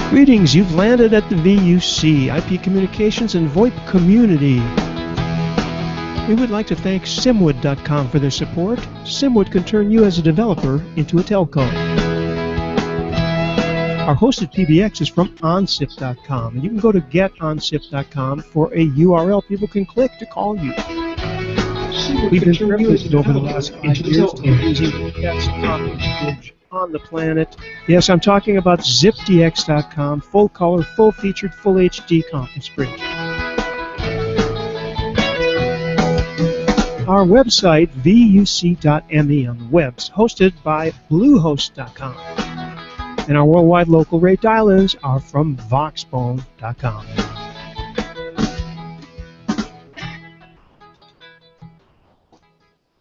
Greetings, you've landed at the VUC, IP Communications and VoIP community. We would like to thank Simwood.com for their support. Simwood can turn you as a developer into a telco. Our hosted PBX is from onsip.com, and you can go to getonsip.com for a URL people can click to call you. We've been privileged over the last 5 years to using the best conference bridge on the planet. Yes, I'm talking about zipdx.com, full color, full featured, full HD conference bridge. Our website, VUC.me on the webs, hosted by Bluehost.com. And our worldwide local rate dial-ins are from Voxbone.com.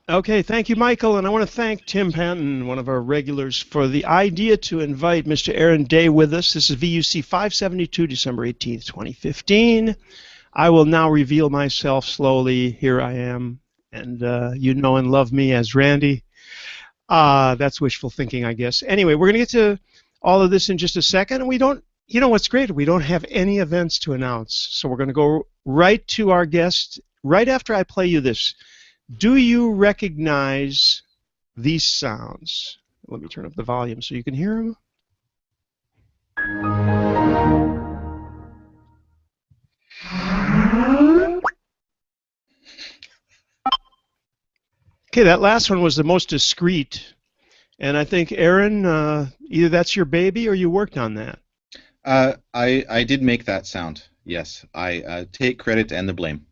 Okay, thank you, Michael, and I want to thank Tim Panton, one of our regulars, for the idea to invite Mr. Aaron Day with us. This is VUC572, December 18th, 2015. I will now reveal myself slowly. Here I am, and you know and love me as Randy. That's wishful thinking, I guess. Anyway, we're going to get to all of this in just a second, and we don't, you know what's great? We don't have any events to announce, so we're going to go right to our guest right after I play you this. Do you recognize these sounds? Let me turn up the volume so you can hear them. Okay, that last one was the most discreet. And I think, Aaron, either that's your baby or you worked on that. I did make that sound, yes. I take credit and the blame.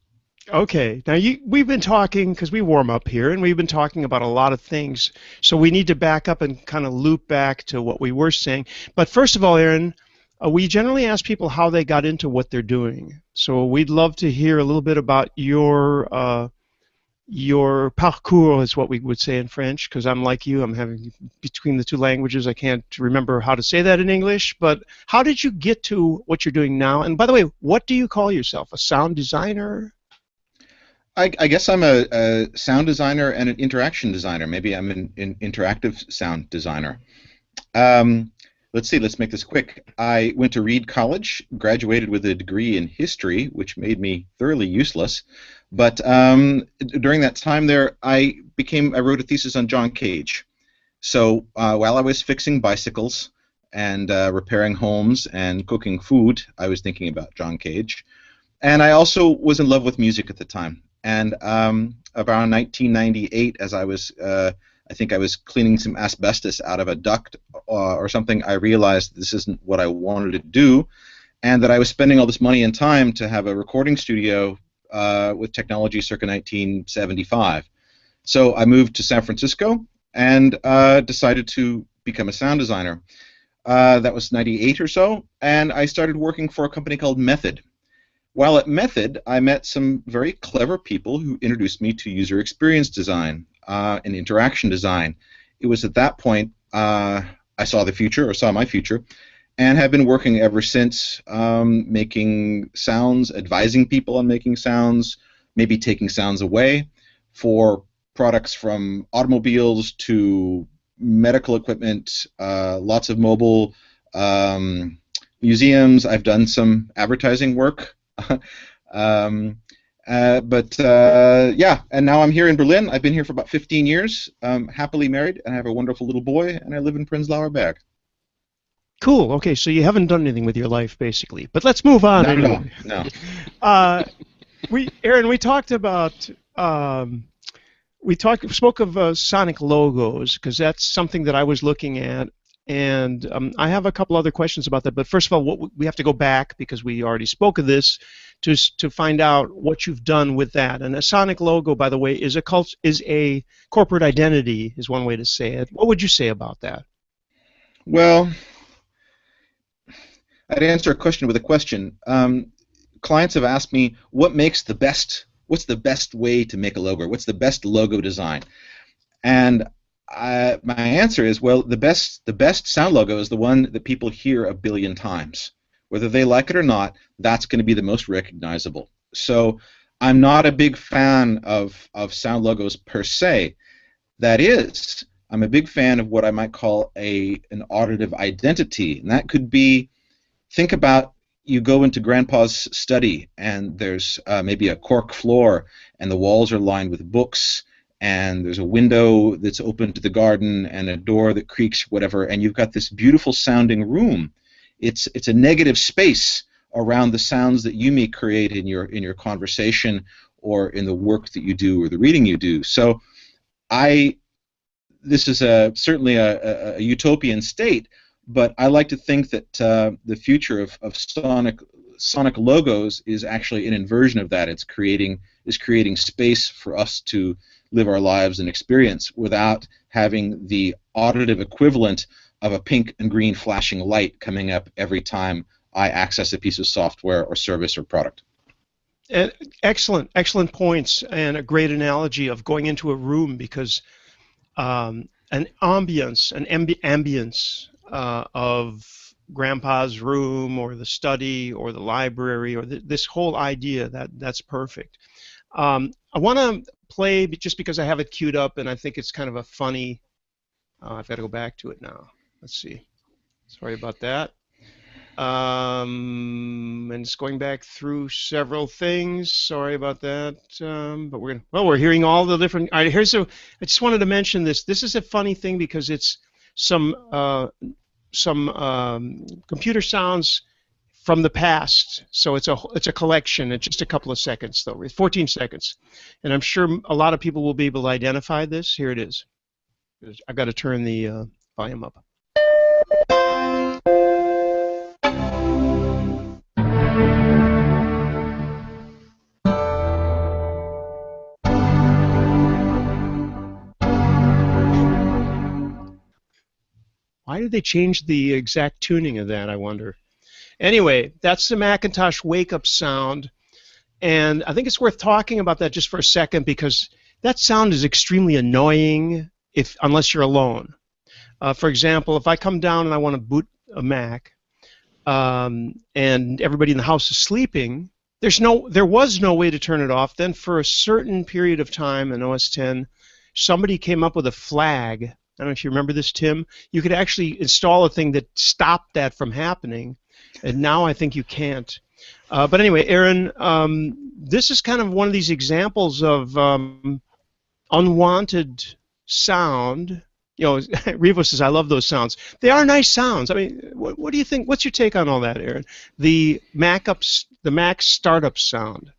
Okay, now we've been talking, because we warm up here, and we've been talking about a lot of things, so we need to back up and kind of loop back to what we were saying. But first of all, Aaron, we generally ask people how they got into what they're doing. So we'd love to hear a little bit about your parcours, is what we would say in French, because I'm like you, I'm having, between the two languages, I can't remember how to say that in English, but how did you get to what you're doing now? And by the way, what do you call yourself, a sound designer? I guess I'm a sound designer and an interaction designer. Maybe I'm an interactive sound designer. Let's see, let's make this quick. I went to Reed College, graduated with a degree in history, which made me thoroughly useless. But during that time there, I wrote a thesis on John Cage. So while I was fixing bicycles and repairing homes and cooking food, I was thinking about John Cage. And I also was in love with music at the time. And around 1998, as I think I was cleaning some asbestos out of a duct or something, I realized this isn't what I wanted to do, and that I was spending all this money and time to have a recording studio with technology circa 1975. So I moved to San Francisco and decided to become a sound designer. That was 98 or so, and I started working for a company called Method. While at Method, I met some very clever people who introduced me to user experience design and interaction design. It was at that point I saw the future, or saw my future, and have been working ever since, making sounds, advising people on making sounds, maybe taking sounds away for products from automobiles to medical equipment, lots of mobile museums. I've done some advertising work. Yeah, and now I'm here in Berlin. I've been here for about 15 years, happily married, and I have a wonderful little boy, and I live in Prenzlauer Berg. Cool. Okay, so you haven't done anything with your life, basically. But let's move on. Not anyway. at all. No. Aaron, we talked about spoke of sonic logos, because that's something that I was looking at. And I have a couple other questions about that, but first of all, we have to go back, because we already spoke of this, to find out what you've done with that. And a sonic logo, by the way, is a corporate identity, is one way to say it. What would you say about that? Well, I'd answer a question with a question. Clients have asked me, what's the best way to make a logo? What's the best logo design? And my answer is, well, the best sound logo is the one that people hear a billion times. Whether they like it or not, that's going to be the most recognizable. So I'm not a big fan of sound logos per se. That is, I'm a big fan of what I might call an auditive identity, and that could be think about you go into Grandpa's study and there's maybe a cork floor and the walls are lined with books and there's a window that's open to the garden and a door that creaks, whatever, and you've got this beautiful sounding room. It's a negative space around the sounds that you may create in your conversation or in the work that you do or the reading you do. So this is certainly a utopian state, but I like to think that the future of sonic logos is actually an inversion of that. It's creating space for us to live our lives and experience without having the auditive equivalent of a pink and green flashing light coming up every time I access a piece of software or service or product. Excellent points, and a great analogy of going into a room, because an ambience of Grandpa's room or the study or the library or this whole idea, that's perfect. I want to play just because I have it queued up and I think it's kind of a funny. I've got to go back to it now. Let's see. Sorry about that. And it's going back through several things. Sorry about that. But we're hearing all the different. All right, I just wanted to mention this. This is a funny thing because it's some computer sounds from the past. So it's a collection. It's just a couple of seconds though. 14 seconds, and I'm sure a lot of people will be able to identify this. Here it is. I've got to turn the volume up. Why did they change the exact tuning of that, I wonder? Anyway, that's the Macintosh wake-up sound, and I think it's worth talking about that just for a second because that sound is extremely annoying unless you're alone. For example, if I come down and I want to boot a Mac, and everybody in the house is sleeping, there was no way to turn it off. Then for a certain period of time in OS X, somebody came up with a flag. I don't know if you remember this, Tim. You could actually install a thing that stopped that from happening, and now I think you can't. But anyway, Aaron, this is kind of one of these examples of unwanted sound. You know, Revo says, I love those sounds. They are nice sounds. I mean, what do you think? What's your take on all that, Aaron? The Mac startup sound.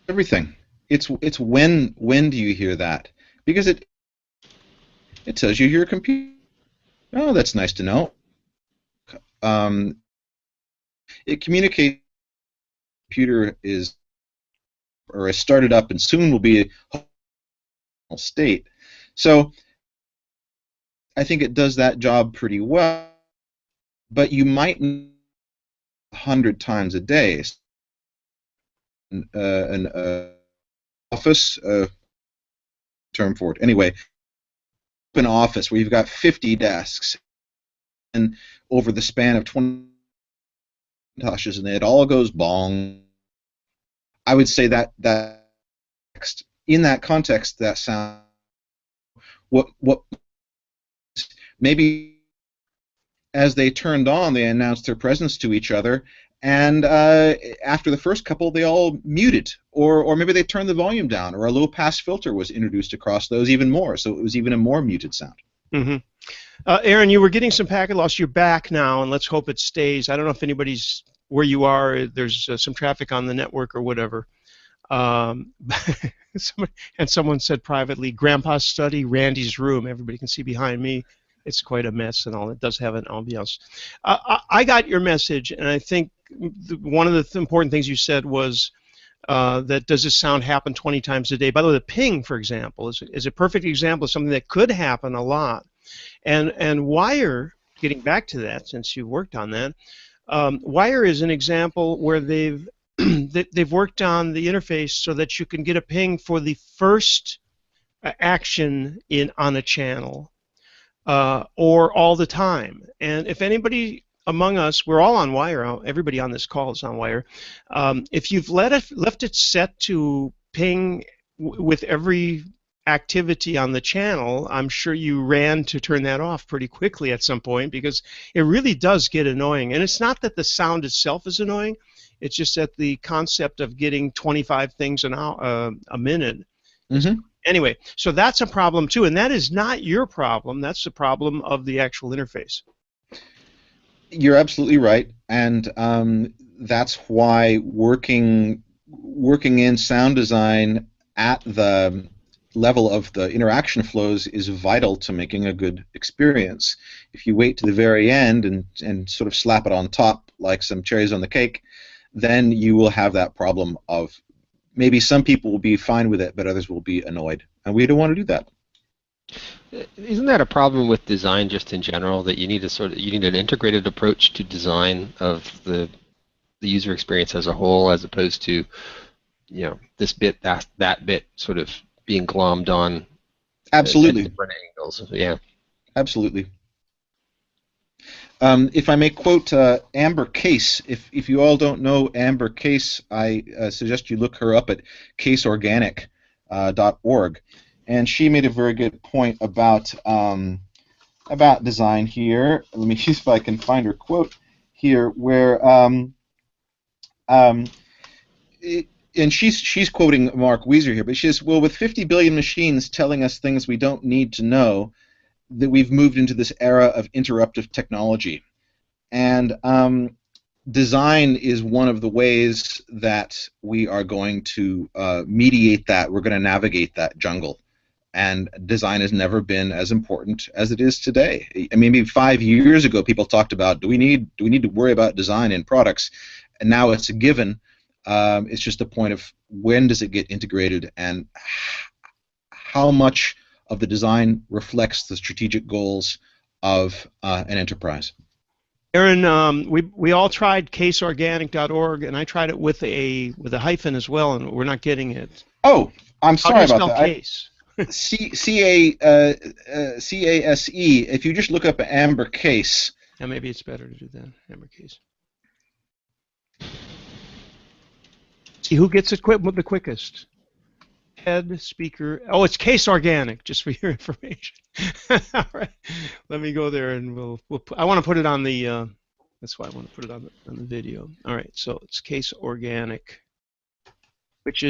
Everything. It's when do you hear that? Because it tells you your computer. Oh, that's nice to know. It communicates. Computer is started up and soon will be a state. So I think it does that job pretty well, but you might 100 times a day. An office term for it. Anyway, an office where you've got 50 desks, and over the span of 20 Macintoshes, and it all goes bong. I would say that in that context, that sound. What maybe as they turned on, they announced their presence to each other, and after the first couple, they all muted, or maybe they turned the volume down, or a low-pass filter was introduced across those even more, so it was even a more muted sound. Mm-hmm. Aaron, you were getting some packet loss. You're back now, and let's hope it stays. I don't know if anybody's where you are. There's some traffic on the network or whatever. And someone said privately, Grandpa's study, Randy's room. Everybody can see behind me. It's quite a mess and all. It does have an ambiance. I got your message, and I think one of the important things you said was that does this sound happen 20 times a day? By the way, the ping, for example, is a perfect example of something that could happen a lot. And Wire, getting back to that, since you worked on that, Wire is an example where they've worked on the interface so that you can get a ping for the first action on a channel or all the time. And if anybody among us, we're all on Wire, everybody on this call is on Wire, if you've left it set to ping with every activity on the channel, I'm sure you ran to turn that off pretty quickly at some point because it really does get annoying. And it's not that the sound itself is annoying, it's just that the concept of getting 25 things an hour, a minute is. Mm-hmm. Anyway, so that's a problem too, and that is not your problem. That's the problem of the actual interface. You're absolutely right, and that's why working in sound design at the level of the interaction flows is vital to making a good experience. If you wait to the very end and sort of slap it on top like some cherries on the cake, then you will have that problem of maybe some people will be fine with it, but others will be annoyed, and we don't want to do that. Isn't that a problem with design just in general, that you need an integrated approach to design of the user experience as a whole, as opposed to, this bit, that bit sort of being glommed on Absolutely. at different angles? Yeah. Absolutely. If I may quote Amber Case, if you all don't know Amber Case, I suggest you look her up at caseorganic.org. And she made a very good point about design here. Let me see if I can find her quote here, where and she's quoting Mark Weiser here, but she says, "Well, with 50 billion machines telling us things we don't need to know, that we've moved into this era of interruptive technology, and design is one of the ways that we are going to mediate that. We're going to navigate that jungle." And design has never been as important as it is today. I mean, maybe 5 years ago, people talked about, do we need to worry about design in products? And now it's a given. It's just a point of when does it get integrated and how much of the design reflects the strategic goals of an enterprise. Aaron, we all tried caseorganic.org, and I tried it with a hyphen as well, and we're not getting it. Oh, I'm sorry about that. Case? C-A-S-E. If you just look up Amber Case. Yeah, maybe it's better to do that. Amber Case. See who gets it the quickest. Head speaker. Oh, it's Case Organic, just for your information. All right, let me go there, and we'll I want to put it on the. That's why I want to put it on the video. All right, so it's Case Organic, which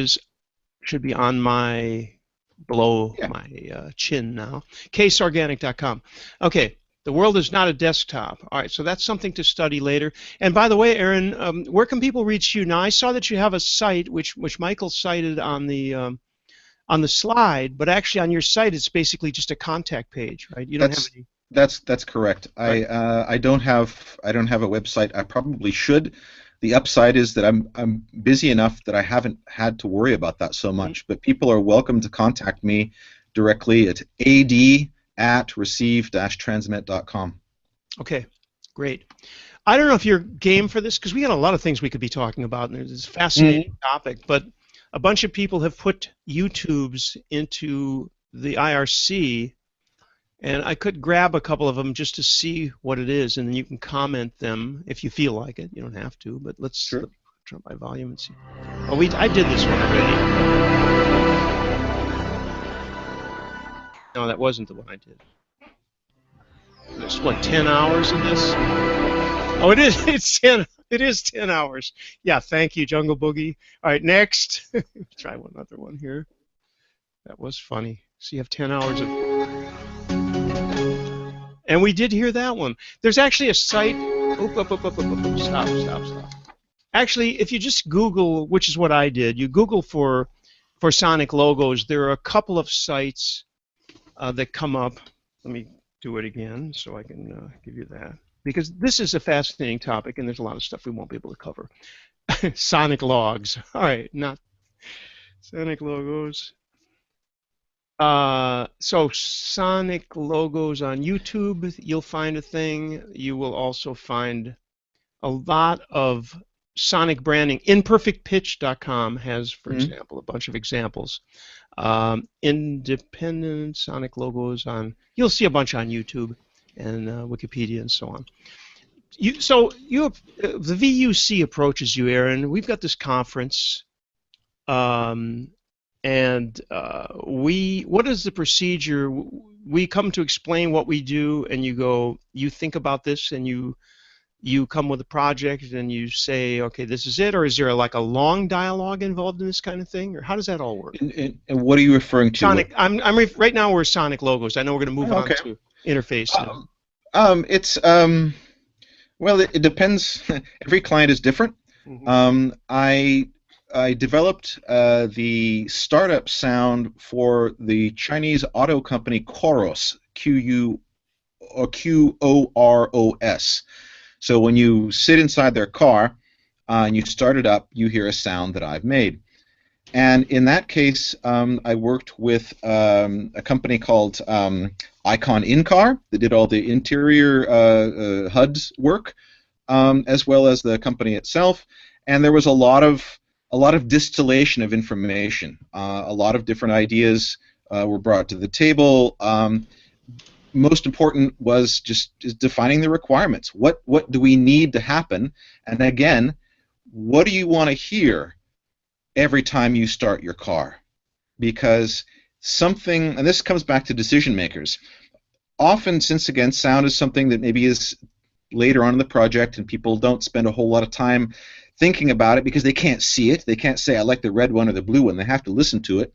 should be on my below my chin now. Caseorganic.com. Okay, the world is not a desktop. All right, so that's something to study later. And by the way, Aaron, where can people reach you now? I saw that you have a site which Michael cited on the slide, but actually on your site it's basically just a contact page, right? You don't have any. That's correct. Right. I don't have a website. I probably should. The upside is that I'm busy enough that I haven't had to worry about that so much. But people are welcome to contact me directly at ad@receive-transmit.com. Okay, great. I don't know if you're game for this, because we got a lot of things we could be talking about, and it's a fascinating topic. But a bunch of people have put YouTubes into the IRC, and I could grab a couple of them just to see what it is, and then you can comment them if you feel like it. You don't have to, but let's turn up my volume and see. Oh, I did this one already. No, that wasn't the one I did. There's what, 10 hours in this? Oh, it is. It's 10. It is 10 hours. Yeah, thank you, Jungle Boogie. All right, next. Try one other one here. That was funny. So you have 10 hours of. And we did hear that one. There's actually a site. Stop. Actually, if you just Google, which is what I did, you Google for sonic logos, there are a couple of sites that come up. Let me do it again so I can give you that. Because this is a fascinating topic, and there's a lot of stuff we won't be able to cover. Sonic logs. All right, not sonic logos. So sonic logos on YouTube, you'll find a thing. You will also find a lot of sonic branding. Imperfectpitch.com has, for example, a bunch of examples. Independent sonic logos you'll see a bunch on YouTube and Wikipedia and so on. The VUC approaches you, Aaron. We've got this conference. and what is the procedure? We come to explain what we do, and you go, you think about this, and you come with a project, and you say, okay, this is it, or is there like a long dialogue involved in this kind of thing, or how does that all work? And what are you referring to? Sonic. Right now we're Sonic logos. I know we're going to move on to interface now. Well, it depends. Every client is different. Mm-hmm. I developed the startup sound for the Chinese auto company Qoros, Qoros. So when you sit inside their car and you start it up, you hear a sound that I've made. And in that case, I worked with a company called Icon In-Car that did all the interior HUDs work, as well as the company itself. And there was a lot of distillation of information. A lot of different ideas were brought to the table. Most important was just defining the requirements. What do we need to happen? And again, what do you want to hear every time you start your car? Because something, and this comes back to decision makers, often, since again sound is something that maybe is later on in the project and people don't spend a whole lot of time thinking about it because they can't see it. They can't say, I like the red one or the blue one. They have to listen to it.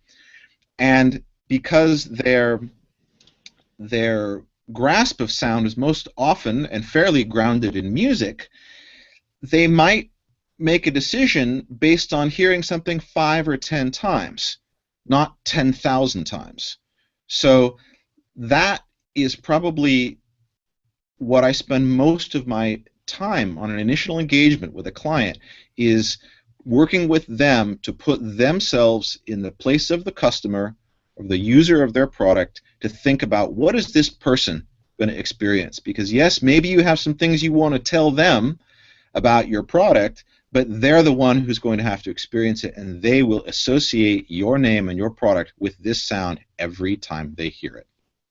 And because their grasp of sound is most often and fairly grounded in music, they might make a decision based on hearing something 5 or 10 times, not 10,000 times. So that is probably what I spend most of my time on an initial engagement with a client, is working with them to put themselves in the place of the customer or the user of their product, to think about what is this person going to experience. Because yes, maybe you have some things you want to tell them about your product, but they're the one who's going to have to experience it, and they will associate your name and your product with this sound every time they hear it.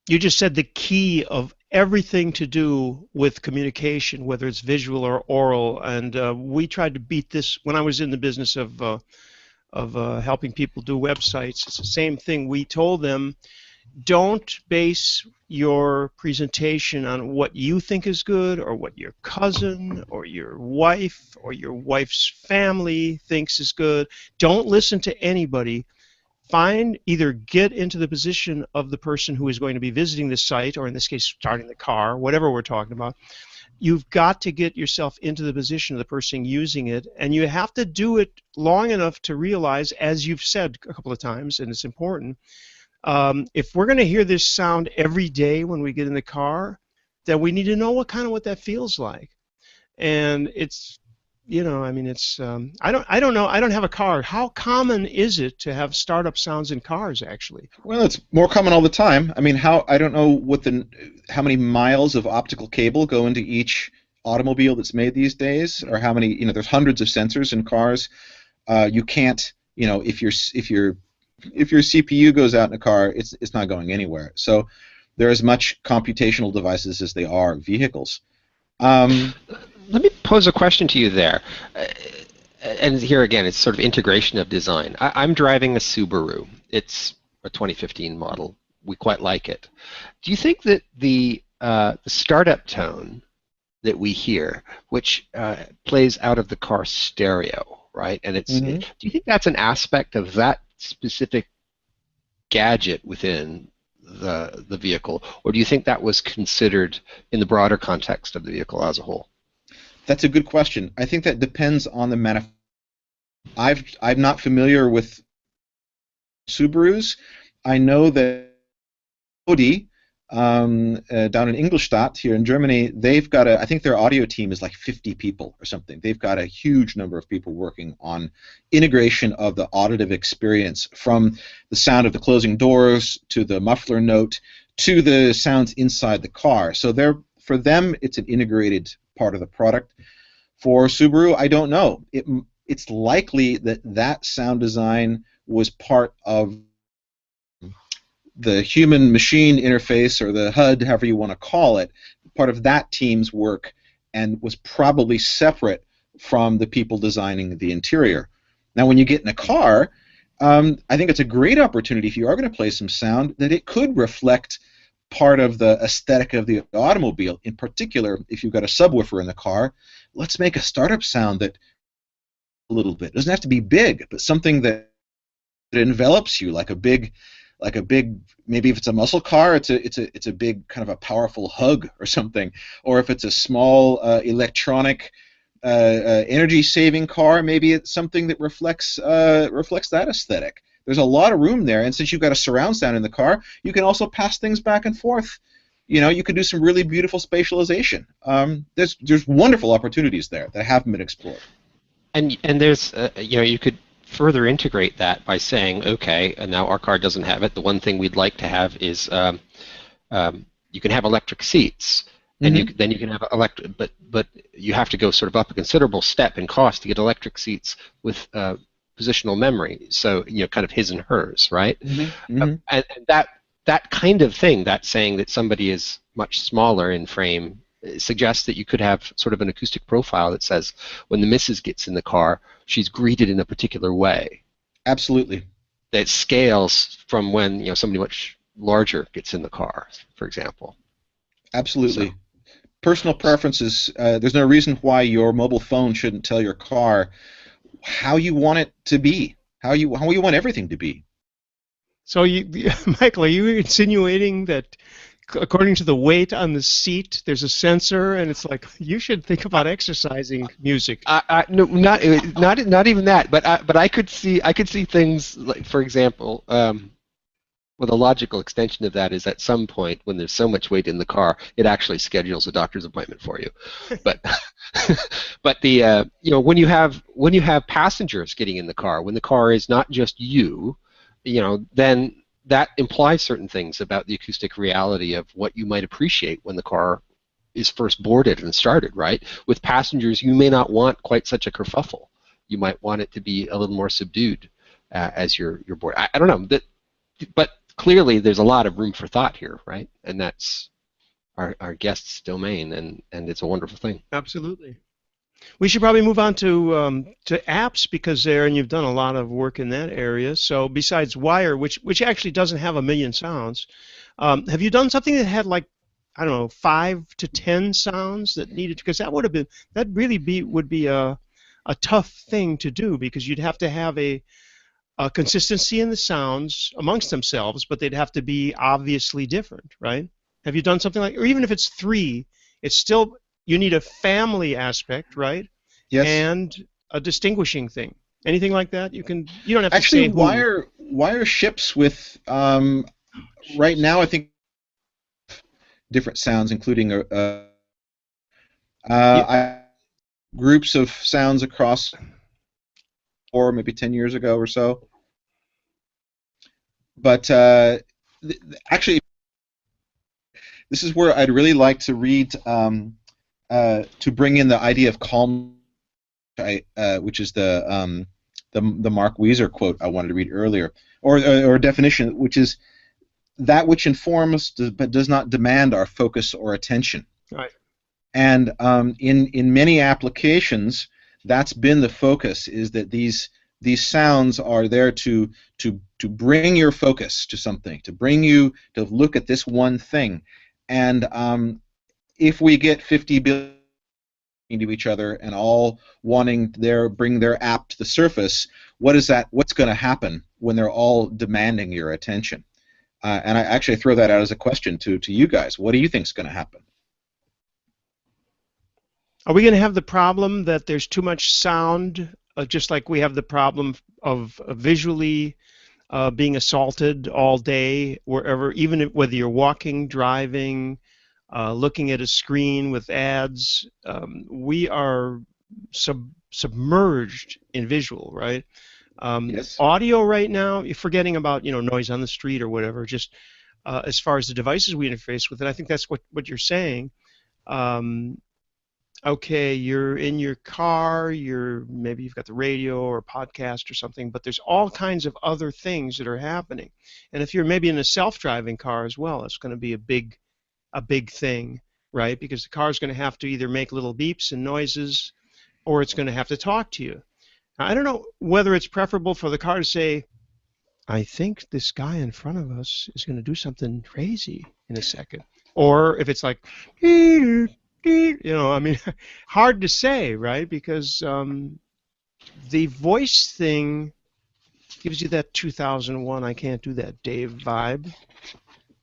You just said the key of everything to do with communication, whether it's visual or oral, and we tried to beat this when I was in the business of helping people do websites. It's the same thing. We told them, don't base your presentation on what you think is good, or what your cousin or your wife's family thinks is good. Don't listen to anybody. Either get into the position of the person who is going to be visiting the site, or in this case starting the car, whatever we're talking about. You've got to get yourself into the position of the person using it, and you have to do it long enough to realize, as you've said a couple of times, and it's important, if we're going to hear this sound every day when we get in the car, then we need to know what that feels like. And it's, I mean, it's I don't know. I don't have a car. How common is it to have startup sounds in cars, actually? Well, it's more common all the time. I mean, I don't know how many miles of optical cable go into each automobile that's made these days, or how many. There's hundreds of sensors in cars. You can't, if your CPU goes out in a car, it's not going anywhere. So they're as much computational devices as they are vehicles. Let me pose a question to you there. And here again, it's sort of integration of design. I'm driving a Subaru. It's a 2015 model. We quite like it. Do you think that the startup tone that we hear, which plays out of the car stereo, right? And do you think that's an aspect of that specific gadget within the vehicle, or do you think that was considered in the broader context of the vehicle as a whole? That's a good question. I think that depends on the manufacturer. I'm not familiar with Subarus. I know that Audi down in Ingolstadt here in Germany, they've got I think their audio team is like 50 people or something. They've got a huge number of people working on integration of the auditive experience, from the sound of the closing doors to the muffler note to the sounds inside the car. So for them, it's an integrated part of the product. For Subaru, I don't know. It's likely that sound design was part of the human-machine interface, or the HUD, however you want to call it, part of that team's work, and was probably separate from the people designing the interior. Now, when you get in a car, I think it's a great opportunity if you are going to play some sound that it could reflect part of the aesthetic of the automobile. In particular, if you've got a subwoofer in the car, let's make a startup sound that a little bit. It doesn't have to be big, but something that envelops you like a big, maybe if it's a muscle car, it's a big kind of a powerful hug or something. Or if it's a small electronic energy saving car, maybe it's something that reflects that aesthetic. There's a lot of room there, and since you've got a surround sound in the car, you can also pass things back and forth. You could do some really beautiful spatialization. There's wonderful opportunities there that haven't been explored. And there's you could further integrate that by saying, okay, and now our car doesn't have it. The one thing we'd like to have is you can have electric seats, and then you can have electric, but you have to go sort of up a considerable step in cost to get electric seats with positional memory. So kind of his and hers, right? And that kind of thing, that saying that somebody is much smaller in frame, suggests that you could have sort of an acoustic profile that says when the missus gets in the car, she's greeted in a particular way. Absolutely. That scales from when somebody much larger gets in the car, for example. Absolutely. So, personal preferences. There's no reason why your mobile phone shouldn't tell your car how you want it to be, how you want everything to be. So, Michael, are you insinuating that according to the weight on the seat, there's a sensor, and it's like you should think about exercising music? No, not even that. But I could see things like, for example, well, the logical extension of that is at some point when there's so much weight in the car, it actually schedules a doctor's appointment for you. But but the when you have passengers getting in the car, when the car is not just you, then that implies certain things about the acoustic reality of what you might appreciate when the car is first boarded and started, right? With passengers, you may not want quite such a kerfuffle. You might want it to be a little more subdued as you're boarded. I don't know, but clearly there's a lot of room for thought here, right? And that's our guest's domain, and it's a wonderful thing. Absolutely. We should probably move on to apps, because Aaron, you've done a lot of work in that area. So besides Wire, which actually doesn't have a million sounds, have you done something that had like, I don't know, 5 to 10 sounds that needed? Because that would be a tough thing to do, because you'd have to have a consistency in the sounds amongst themselves, but they'd have to be obviously different, right? Have you done something like, or even if it's 3, it's still, you need a family aspect, right? Yes. And a distinguishing thing. Anything like that? You don't have to actually say who. Wire ships with right now, I think, different sounds, including groups of sounds across, or maybe 10 years ago or so. But actually, this is where I'd really like to read to bring in the idea of calm, which is the Mark Weiser quote I wanted to read earlier, or definition, which is that which informs but does not demand our focus or attention. Right. And in many applications, that's been the focus, is that these sounds are there to bring your focus to something, to bring you to look at this one thing. And if we get 50 billion into each other and all wanting bring their app to the surface, what's going to happen when they're all demanding your attention? And I actually throw that out as a question to you guys. What do you think is going to happen? Are we going to have the problem that there's too much sound, just like we have the problem of visually being assaulted all day, wherever, even whether you're walking, driving, looking at a screen with ads? We are submerged in visual, right? Yes. Audio right now, you're forgetting about noise on the street or whatever. Just as far as the devices we interface with, and I think that's what you're saying. Okay, you're in your car, maybe you've got the radio or a podcast or something, but there's all kinds of other things that are happening. And if you're maybe in a self-driving car as well, it's going to be a big thing, right? Because the car's going to have to either make little beeps and noises, or it's going to have to talk to you. Now, I don't know whether it's preferable for the car to say, I think this guy in front of us is going to do something crazy in a second. Or if it's like, you know, I mean, hard to say, right? Because the voice thing gives you that 2001 I can't do that Dave vibe.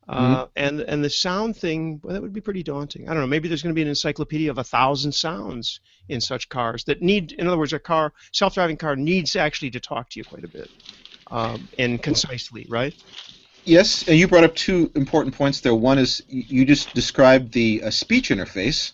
And the sound thing, well, that would be pretty daunting. I don't know. Maybe there's going to be an encyclopedia of 1,000 sounds in such cars that need, in other words, a car, self-driving car needs actually to talk to you quite a bit and concisely, right? Yes, and you brought up two important points there. One is you just described the speech interface,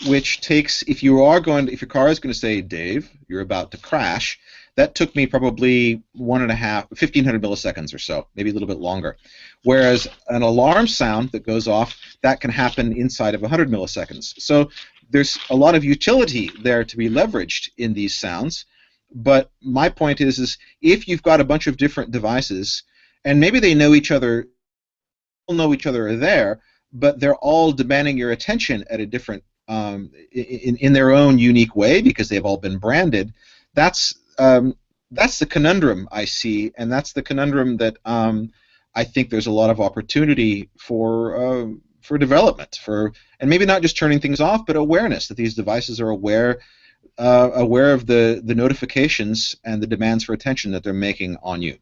which takes, if your car is going to say, Dave, you're about to crash, that took me probably 1,500 milliseconds or so, maybe a little bit longer. Whereas an alarm sound that goes off, that can happen inside of 100 milliseconds. So there's a lot of utility there to be leveraged in these sounds. But my point is if you've got a bunch of different devices, and maybe they know each other, are there, but they're all demanding your attention at a different, in their own unique way because they've all been branded. That's the conundrum I see, and that's the conundrum that I think there's a lot of opportunity for development, and maybe not just turning things off, but awareness that these devices are aware of the notifications and the demands for attention that they're making on you.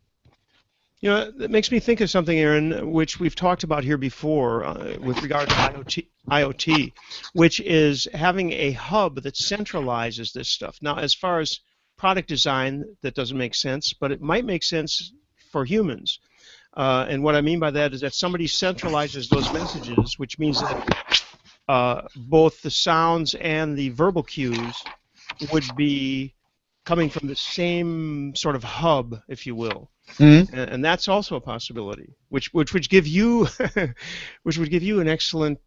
You know, that makes me think of something, Aaron, which we've talked about here before with regard to IoT, which is having a hub that centralizes this stuff. Now, as far as product design, that doesn't make sense, but it might make sense for humans. And what I mean by that is that somebody centralizes those messages, which means that both the sounds and the verbal cues would be coming from the same sort of hub, if you will. Mm-hmm. And that's also a possibility, which would give you which would give you an excellent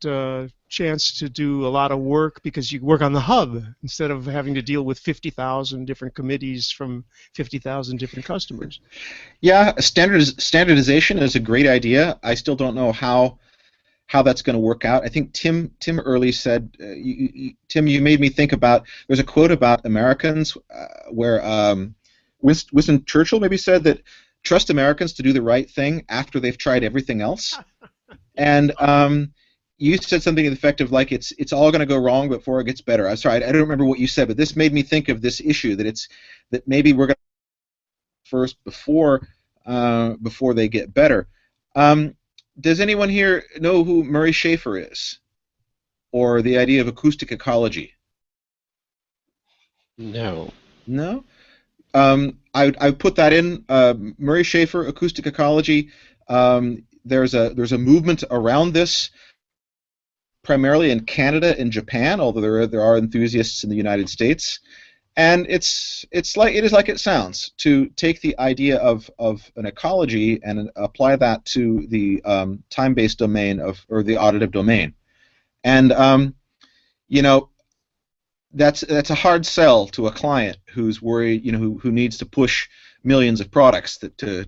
chance to do a lot of work because you work on the hub instead of having to deal with 50,000 different committees from 50,000 different customers. Yeah, standardization is a great idea. I still don't know how that's going to work out. I think Tim early said, Tim, you made me think about, there's a quote about Americans where Winston Churchill maybe said that trust Americans to do the right thing after they've tried everything else. And you said something to the effect of like it's all going to go wrong before it gets better. I'm sorry, I don't remember what you said, but this made me think of this issue that maybe we're going to first before they get better. Does anyone here know who Murray Schafer is, or the idea of acoustic ecology? No. No. I put that in Murray Schafer, acoustic ecology. There's a movement around this, primarily in Canada and Japan, although there are enthusiasts in the United States. And it is like it sounds, to take the idea of an ecology and apply that to the time-based domain or the auditive domain. And you know, that's a hard sell to a client who's worried, who needs to push millions of products to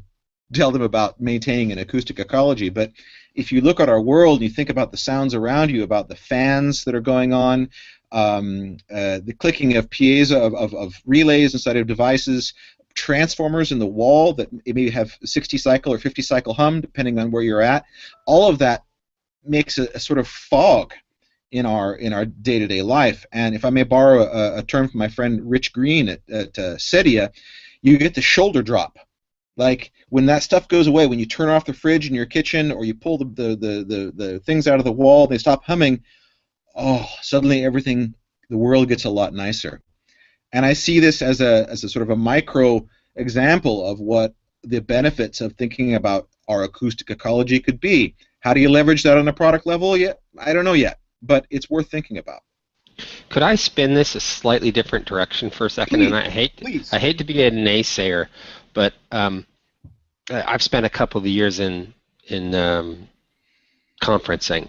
tell them about maintaining an acoustic ecology. But if you look at our world and you think about the sounds around you, about the fans that are going on, the clicking of piezo of relays inside of devices, transformers in the wall that maybe have 60 cycle or 50 cycle hum depending on where you're at, all of that makes a sort of fog in our day-to-day life. And if I may borrow a term from my friend Rich Green at Cedia, you get the shoulder drop. Like when that stuff goes away, when you turn off the fridge in your kitchen or you pull the things out of the wall, they stop humming, suddenly the world gets a lot nicer. And I see this as a sort of a micro example of what the benefits of thinking about our acoustic ecology could be. How do you leverage that on a product level? I don't know yet, but it's worth thinking about. Could I spin this a slightly different direction for a second? Please, and I hate to be a naysayer, but I've spent a couple of years in conferencing,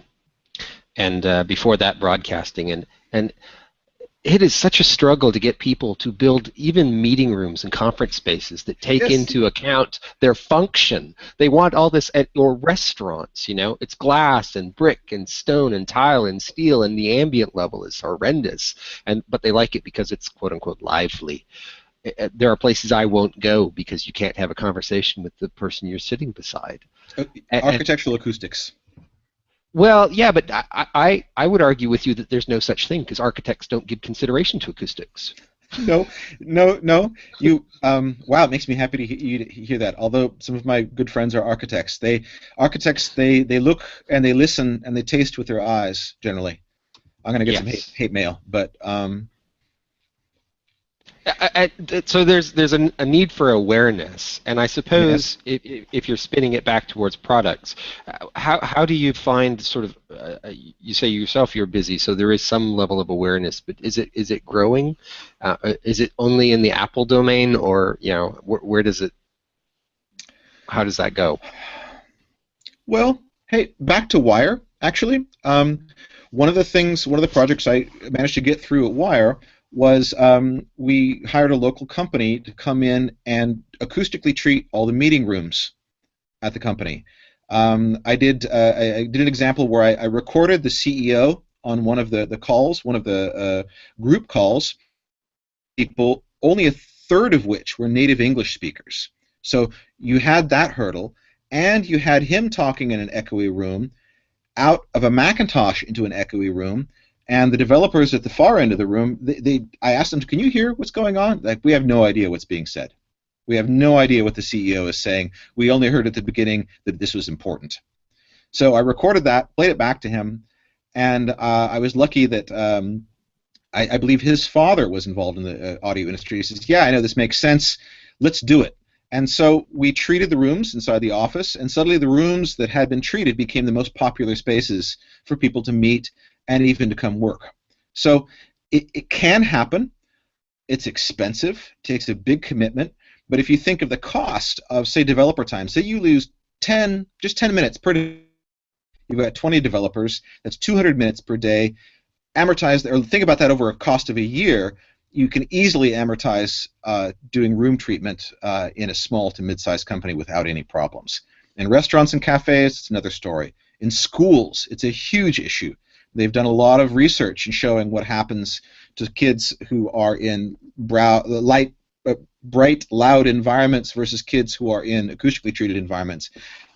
and before that broadcasting, and it is such a struggle to get people to build even meeting rooms and conference spaces that take into account their function. They want all this or restaurants, it's glass and brick and stone and tile and steel, and the ambient level is horrendous, but they like it because it's quote unquote lively. there are places I won't go because you can't have a conversation with the person you're sitting beside. Architectural acoustics. Well, yeah, but I would argue with you that there's no such thing because architects don't give consideration to acoustics. No. Wow, it makes me happy to hear that. Although some of my good friends are architects, they look and they listen and they taste with their eyes. Generally, I'm going to get some hate mail, but so there's a need for awareness, and I suppose if you're spinning it back towards products, how do you find sort of you say yourself you're busy, so there is some level of awareness, but is it growing? Is it only in the Apple domain, or where does it? How does that go? Well, hey, back to Wire actually. One of the projects I managed to get through at Wire was we hired a local company to come in and acoustically treat all the meeting rooms at the company. I did an example where I recorded the CEO on one of the calls, one of the group calls, people, only a third of which were native English speakers. So you had that hurdle, and you had him talking in an echoey room, out of a Macintosh into an echoey room. And the developers at the far end of the room, I asked them, can you hear what's going on? Like, we have no idea what's being said. We have no idea what the CEO is saying. We only heard at the beginning that this was important. So I recorded that, played it back to him, and I was lucky that I believe his father was involved in the audio industry. He says, yeah, I know this makes sense. Let's do it. And so we treated the rooms inside the office, and suddenly the rooms that had been treated became the most popular spaces for people to meet and even to come work. So it can happen. It's expensive, takes a big commitment, but if you think of the cost of, say, developer time, say you lose just 10 minutes per day, you've got 20 developers, that's 200 minutes per day, amortize, or think about that over a cost of a year, you can easily amortize doing room treatment in a small to mid-sized company without any problems. In restaurants and cafes, it's another story. In schools, it's a huge issue. They've done a lot of research in showing what happens to kids who are in bright, loud environments versus kids who are in acoustically treated environments.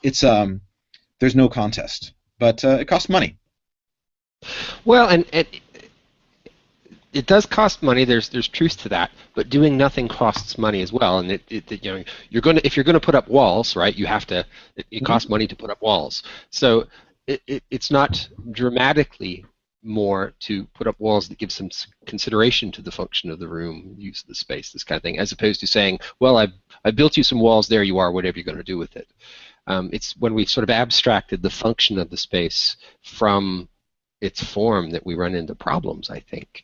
It's there's no contest, but it costs money. Well, and it does cost money. There's truth to that, but doing nothing costs money as well. And if you're going to put up walls, right? You have to. It costs money to put up walls. So it's not dramatically more to put up walls that give some consideration to the function of the room, use of the space, this kind of thing, as opposed to saying, well, I've built you some walls, there you are, whatever you're going to do with it. It's when we've sort of abstracted the function of the space from its form that we run into problems, I think.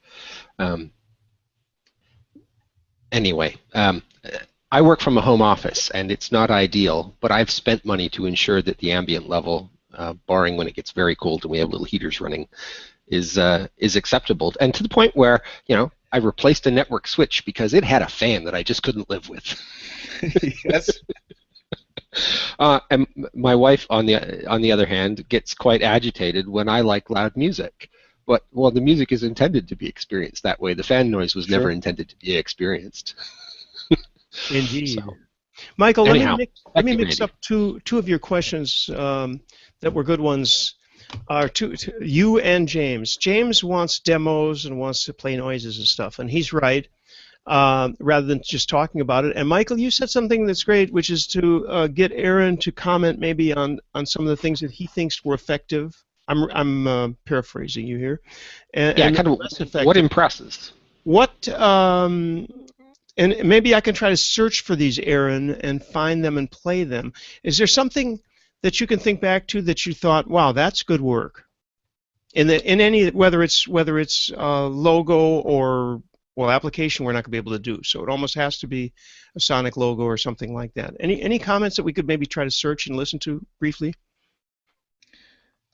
Anyway, I work from a home office, and it's not ideal, but I've spent money to ensure that the ambient level, barring when it gets very cold and we have little heaters running, is acceptable, and to the point where I replaced a network switch because it had a fan that I just couldn't live with. Yes. And my wife, on the other hand, gets quite agitated when I like loud music. But the music is intended to be experienced that way. The fan noise was never intended to be experienced. Indeed. So, Michael, anyhow, let me mix up two of your questions that were good ones. To you and James. James wants demos and wants to play noises and stuff, and he's right, rather than just talking about it. And Michael, you said something that's great, which is to get Aaron to comment maybe on some of the things that he thinks were effective. I'm paraphrasing you here. And kind of less effective. What impresses? What and maybe I can try to search for these, Aaron, and find them and play them. Is there something that you can think back to that you thought, wow, that's good work? In any, whether it's logo or application, we're not going to be able to do. So it almost has to be a sonic logo or something like that. Any comments that we could maybe try to search and listen to briefly?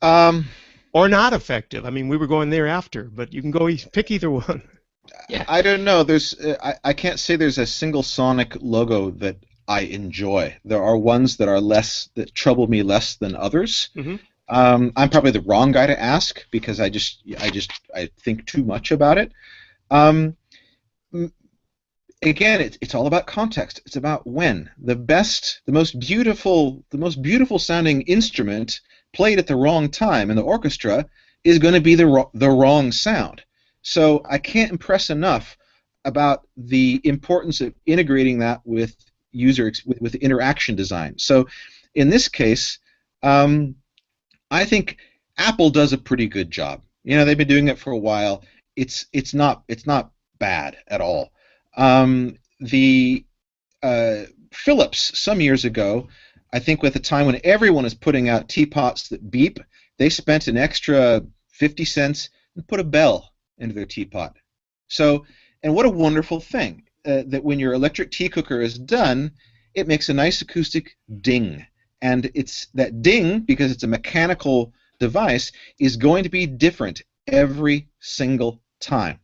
Or not effective. I mean, we were going there after, but you can pick either one. Yeah. I don't know. There's I can't say there's a single sonic logo that I enjoy. There are ones that trouble me less than others. Mm-hmm. I'm probably the wrong guy to ask because I think too much about it. again, it's all about context. It's about when. The most beautiful sounding instrument played at the wrong time in the orchestra is going to be the wrong sound. So I can't impress enough about the importance of integrating that with with interaction design. So in this case, I think Apple does a pretty good job. They've been doing it for a while. It's not bad at all. The Philips some years ago, I think, with a time when everyone is putting out teapots that beep, they spent an extra 50 cents and put a bell into their teapot. So, and what a wonderful thing that when your electric tea cooker is done, it makes a nice acoustic ding. And it's that ding, because it's a mechanical device, is going to be different every single time.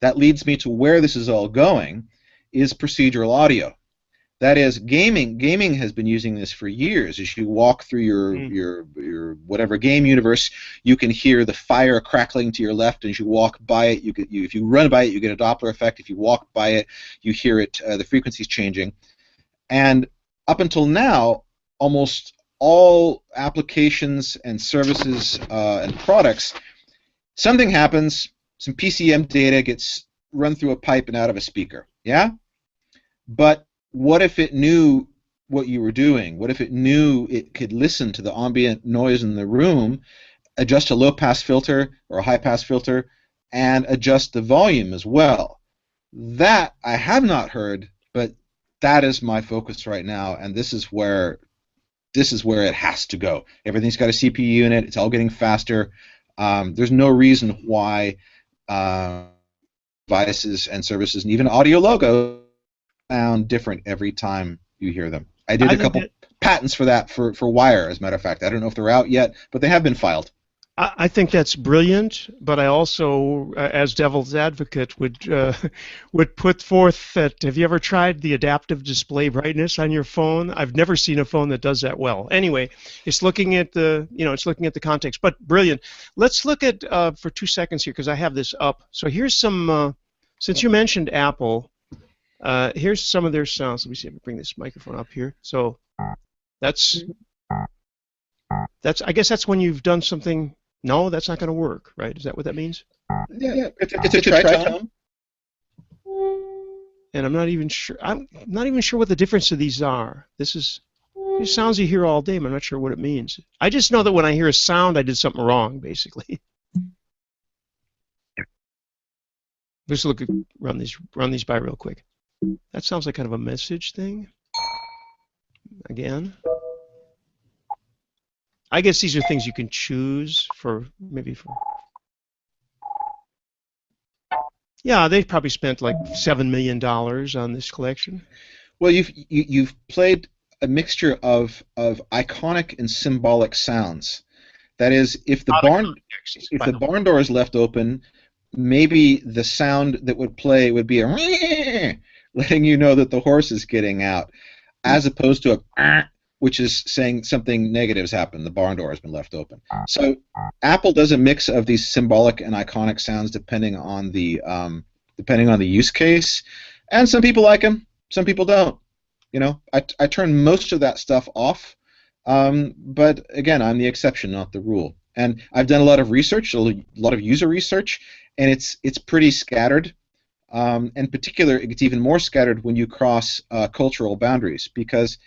That leads me to where this is all going, is procedural audio. That is, gaming has been using this for years. As you walk through your whatever game universe, you can hear the fire crackling to your left, and as you walk by it, if you run by it, you get a Doppler effect. If you walk by it, you hear it, the frequency's changing. And up until now, almost all applications and services and products, something happens, some PCM data gets run through a pipe and out of a speaker, yeah? But what if it knew what you were doing? What if it knew it could listen to the ambient noise in the room, adjust a low-pass filter or a high-pass filter, and adjust the volume as well? That I have not heard, but that is my focus right now, and this is where it has to go. Everything's got a CPU in it. It's all getting faster. There's no reason why devices and services and even audio logos sound different every time you hear them. I did a couple patents for that for Wire, as a matter of fact. I don't know if they're out yet, but they have been filed. I think that's brilliant, but I also, as devil's advocate, would put forth that, have you ever tried the adaptive display brightness on your phone? I've never seen a phone that does that well. Anyway, it's looking at the context, but brilliant. Let's look at for 2 seconds here, because I have this up. So here's some, since you mentioned Apple, here's some of their sounds. Let me see if I can bring this microphone up here. So that's I guess that's when you've done something. No, that's not going to work, right? Is that what that means? Yeah, it's a tritone. And I'm not even sure. I'm not even sure what the difference of these are. These sounds you hear all day, but I'm not sure what it means. I just know that when I hear a sound, I did something wrong, basically. Let's run these by real quick. That sounds like kind of a message thing. Again. I guess these are things you can choose for. Yeah, they probably spent like $7 million on this collection. Well, you've played a mixture of iconic and symbolic sounds. That is, if the barn door is left open, maybe the sound that would play would be a letting you know that the horse is getting out, as opposed to a which is saying something negative has happened. The barn door has been left open. So Apple does a mix of these symbolic and iconic sounds depending on the use case, and some people like them, some people don't. I turn most of that stuff off, but again, I'm the exception, not the rule. And I've done a lot of research, a lot of user research, and it's pretty scattered. In particular, it's even more scattered when you cross cultural boundaries, because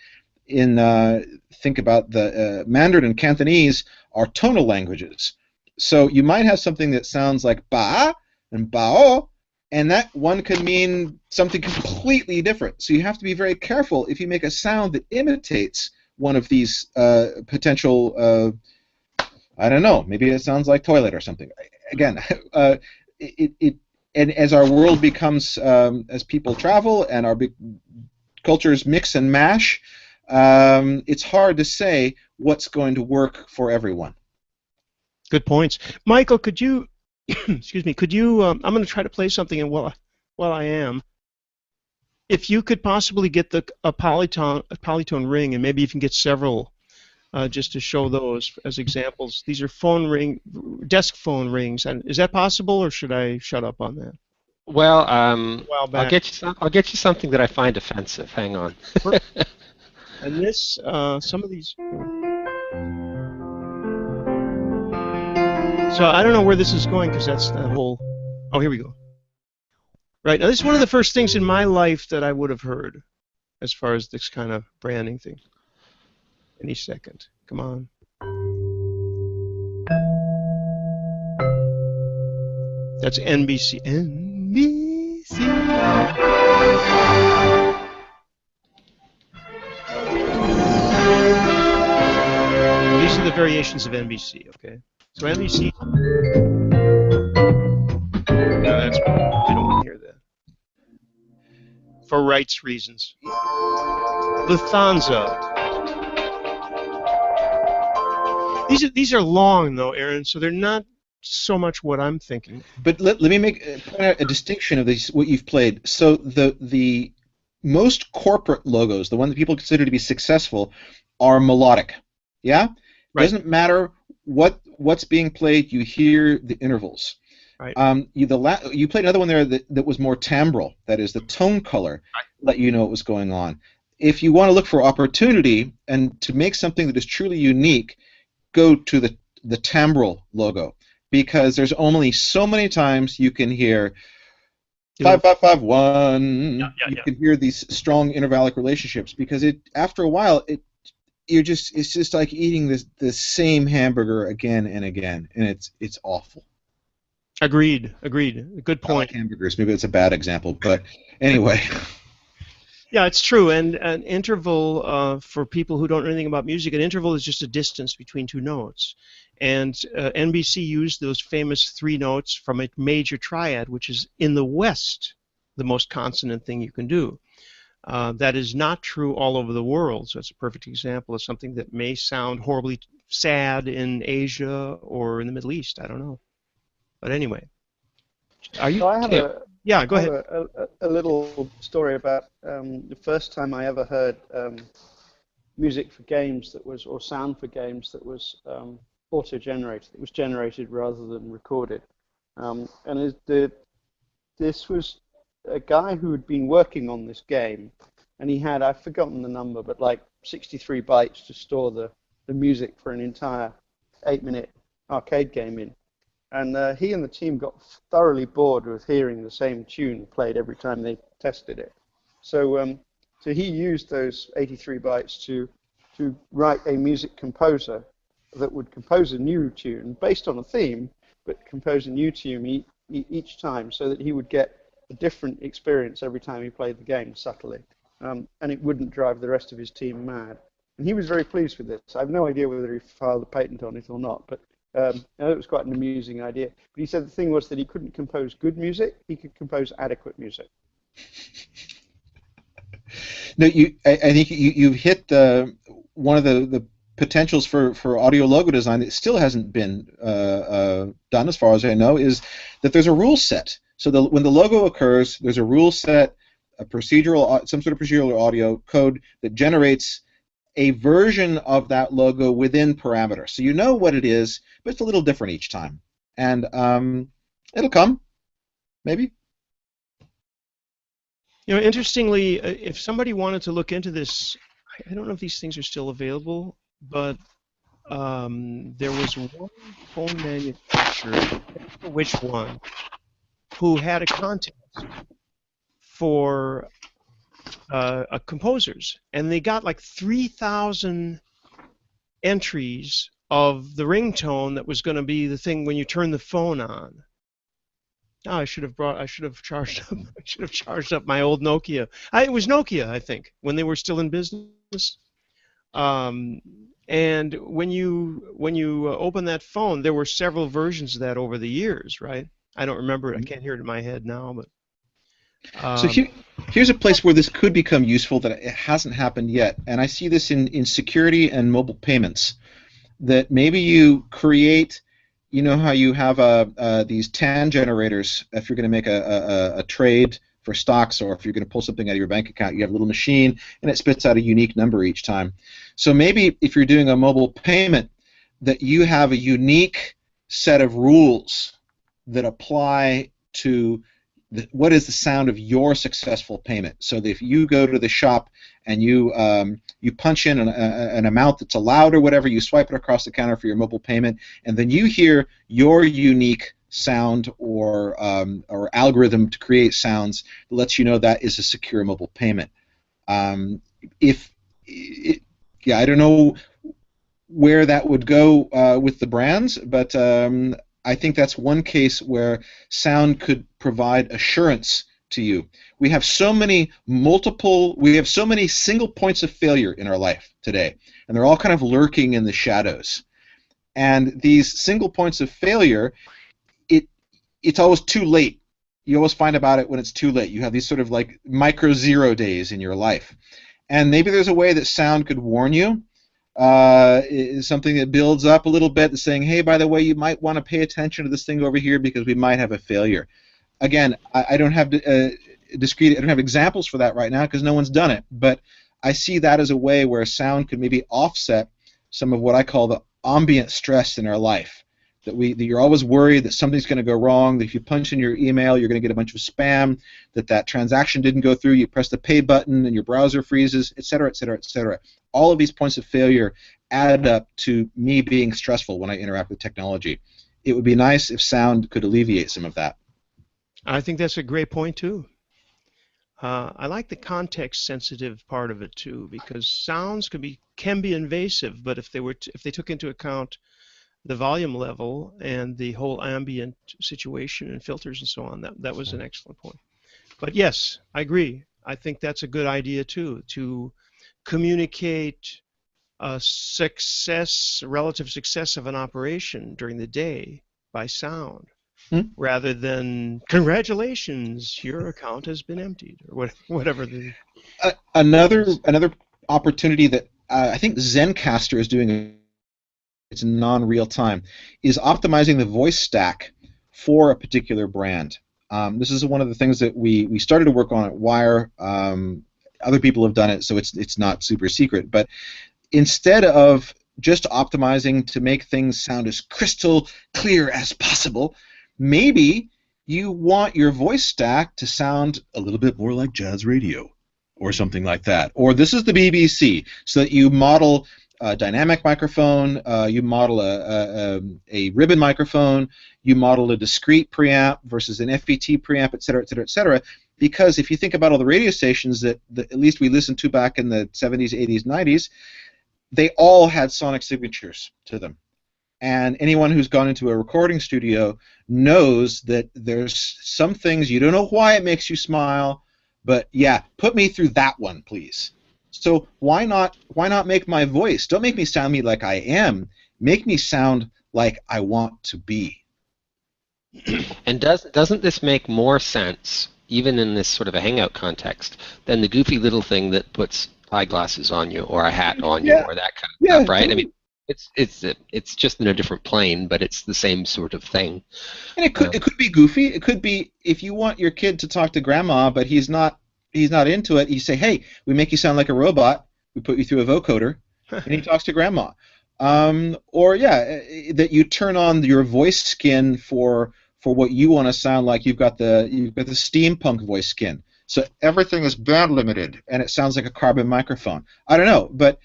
think about the Mandarin and Cantonese are tonal languages. So you might have something that sounds like ba and bao, and that one could mean something completely different. So you have to be very careful if you make a sound that imitates one of these potential, I don't know, maybe it sounds like toilet or something. Again, and as our world becomes, as people travel and our cultures mix and mash, it's hard to say what's going to work for everyone. Good points. Michael, could you, excuse me, I'm going to try to play something, and while I am, if you could possibly get a polytone ring, and maybe you can get several, just to show those as examples. These are desk phone rings. And is that possible, or should I shut up on that? Well, a while I'll back. get you some, I'll get you something that I find offensive. Hang on. And this, some of these. So I don't know where this is going because that's the whole. Oh, here we go. Right, now this is one of the first things in my life that I would have heard as far as this kind of branding thing. Any second. Come on. That's NBC. NBC. These are the variations of NBC, okay? So NBC. No, that's. We don't want to hear that. For rights reasons. Lufthansa. These are long though, Aaron, so they're not so much what I'm thinking. But let me make a distinction of these, what you've played. So the most corporate logos, the one that people consider to be successful, are melodic. Yeah? Right. Doesn't matter what's being played, you hear the intervals. Right. You played another one there that was more timbral. That is, the tone color let you know what was going on. If you want to look for opportunity and to make something that is truly unique, go to the timbral logo, because there's only so many times you can hear 5551. You can hear these strong intervallic relationships, because after a while it's just like eating the same hamburger again and again, and it's awful. Agreed. Good point. I like hamburgers. Maybe it's a bad example, but anyway. Yeah, it's true. And an interval, for people who don't know anything about music, an interval is just a distance between two notes. And NBC used those famous 3 notes from a major triad, which is in the West the most consonant thing you can do. That is not true all over the world. So it's a perfect example of something that may sound horribly sad in Asia or in the Middle East. I don't know. But anyway. Are you? So I have yeah, go ahead. A little story about the first time I ever heard music for games that was, or sound for games that was auto-generated. It was generated rather than recorded. This was a guy who had been working on this game, and he had, I've forgotten the number, but like 63 bytes to store the music for an entire 8-minute arcade game in. And he and the team got thoroughly bored with hearing the same tune played every time they tested it. So he used those 83 bytes to write a music composer that would compose a new tune based on a theme, but compose a new tune each time, so that he would get a different experience every time he played the game subtly. And it wouldn't drive the rest of his team mad. And he was very pleased with this. I have no idea whether he filed a patent on it or not, but it was quite an amusing idea. But he said the thing was that he couldn't compose good music, he could compose adequate music. No, I think you've hit one of the potentials for audio logo design that still hasn't been done, as far as I know, is that there's a rule set. So when the logo occurs, there's a rule set, some sort of procedural audio code that generates a version of that logo within parameters. So you know what it is, but it's a little different each time. And it'll come, maybe. You know, interestingly, if somebody wanted to look into this, I don't know if these things are still available, but there was one phone manufacturer, I don't know which one, who had a contest for composers, and they got like 3,000 entries of the ringtone that was going to be the thing when you turn the phone on. Oh, I should have charged up my old Nokia. It was Nokia, I think, when they were still in business. And when you open that phone, there were several versions of that over the years, right? I don't remember it. I can't hear it in my head now, but. So here's a place where this could become useful that it hasn't happened yet, and I see this in security and mobile payments. That maybe you create, you know how you have these TAN generators if you're going to make a trade for stocks, or if you're going to pull something out of your bank account, you have a little machine and it spits out a unique number each time. So maybe if you're doing a mobile payment, that you have a unique set of rules that apply to what is the sound of your successful payment? So that if you go to the shop and you punch in an amount that's allowed or whatever, you swipe it across the counter for your mobile payment, and then you hear your unique sound or algorithm to create sounds that lets you know that is a secure mobile payment. I don't know where that would go with the brands, but I think that's one case where sound could provide assurance to you. We have so many single points of failure in our life today, and they're all kind of lurking in the shadows. And these single points of failure, it's always too late. You always find about it when it's too late. You have these sort of like micro zero days in your life. And maybe there's a way that sound could warn you. Something that builds up a little bit, saying, hey, by the way, you might want to pay attention to this thing over here because we might have a failure. Again, I don't have I don't have examples for that right now because no one's done it, but I see that as a way where sound could maybe offset some of what I call the ambient stress in our life. That you're always worried that something's going to go wrong, that if you punch in your email, you're going to get a bunch of spam, that transaction didn't go through, you press the pay button and your browser freezes, etc., etc., etc. All of these points of failure add up to me being stressful when I interact with technology. It would be nice if sound could alleviate some of that. I think that's a great point, too. I like the context-sensitive part of it, too, because sounds can be invasive, but if they took into account the volume level and the whole ambient situation and filters and so on, that was an excellent point. But yes, I agree. I think that's a good idea too, to communicate a relative success of an operation during the day by sound, rather than congratulations, your account has been emptied, or whatever. Another opportunity that I think Zencastr is doing. It's non-real time, is optimizing the voice stack for a particular brand. This is one of the things that we started to work on at Wire. Other people have done it, so it's not super secret. But instead of just optimizing to make things sound as crystal clear as possible, maybe you want your voice stack to sound a little bit more like jazz radio or something like that. Or this is the BBC, so that you model a dynamic microphone, you model a ribbon microphone, you model a discrete preamp versus an FET preamp, et cetera, et cetera, et cetera. Because if you think about all the radio stations that at least we listened to back in the 70s, 80s, 90s, they all had sonic signatures to them. And anyone who's gone into a recording studio knows that there's some things you don't know why it makes you smile, but yeah, put me through that one, please. So why not make my voice? Don't make me sound like I am. Make me sound like I want to be. And doesn't this make more sense, even in this sort of a hangout context, than the goofy little thing that puts eyeglasses on you or a hat on you or that kind of stuff, right? Totally. I mean, it's just in a different plane, but it's the same sort of thing. And it could be goofy. It could be if you want your kid to talk to grandma, but he's not into it. You say, hey, we make you sound like a robot. We put you through a vocoder, and he talks to grandma. Or that you turn on your voice skin for what you want to sound like. You've got the steampunk voice skin, so everything is band limited, and it sounds like a carbon microphone. I don't know, but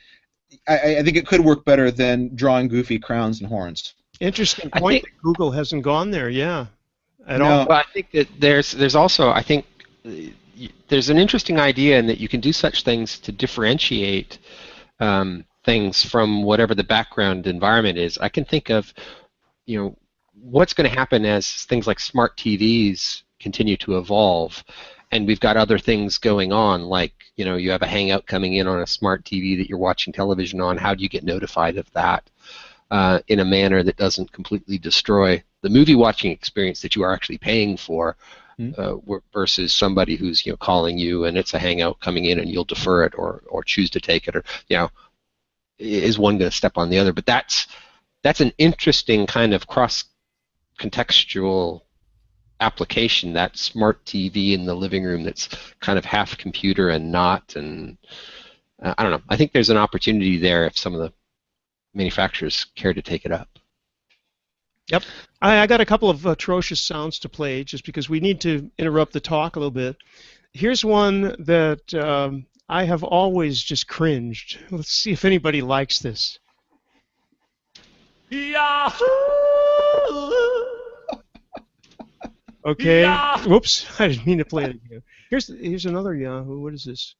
I think it could work better than drawing goofy crowns and horns. Interesting point. That Google hasn't gone there, at all. Well, I think that there's also, I think, there's an interesting idea in that you can do such things to differentiate things from whatever the background environment is. I can think of, what's going to happen as things like smart TVs continue to evolve, and we've got other things going on, like you have a Hangout coming in on a smart TV that you're watching television on. How do you get notified of that in a manner that doesn't completely destroy the movie watching experience that you are actually paying for, versus somebody who's calling you and it's a Hangout coming in and you'll defer it or choose to take it, or is one going to step on the other? But that's an interesting kind of cross-contextual application, that smart TV in the living room that's kind of half computer and not, and I don't know. I think there's an opportunity there if some of the manufacturers care to take it up. Yep. I got a couple of atrocious sounds to play just because we need to interrupt the talk a little bit. Here's one that I have always just cringed. Let's see if anybody likes this. Yahoo! Okay. Yahoo! Whoops, I didn't mean to play it again. Here's another Yahoo. What is this?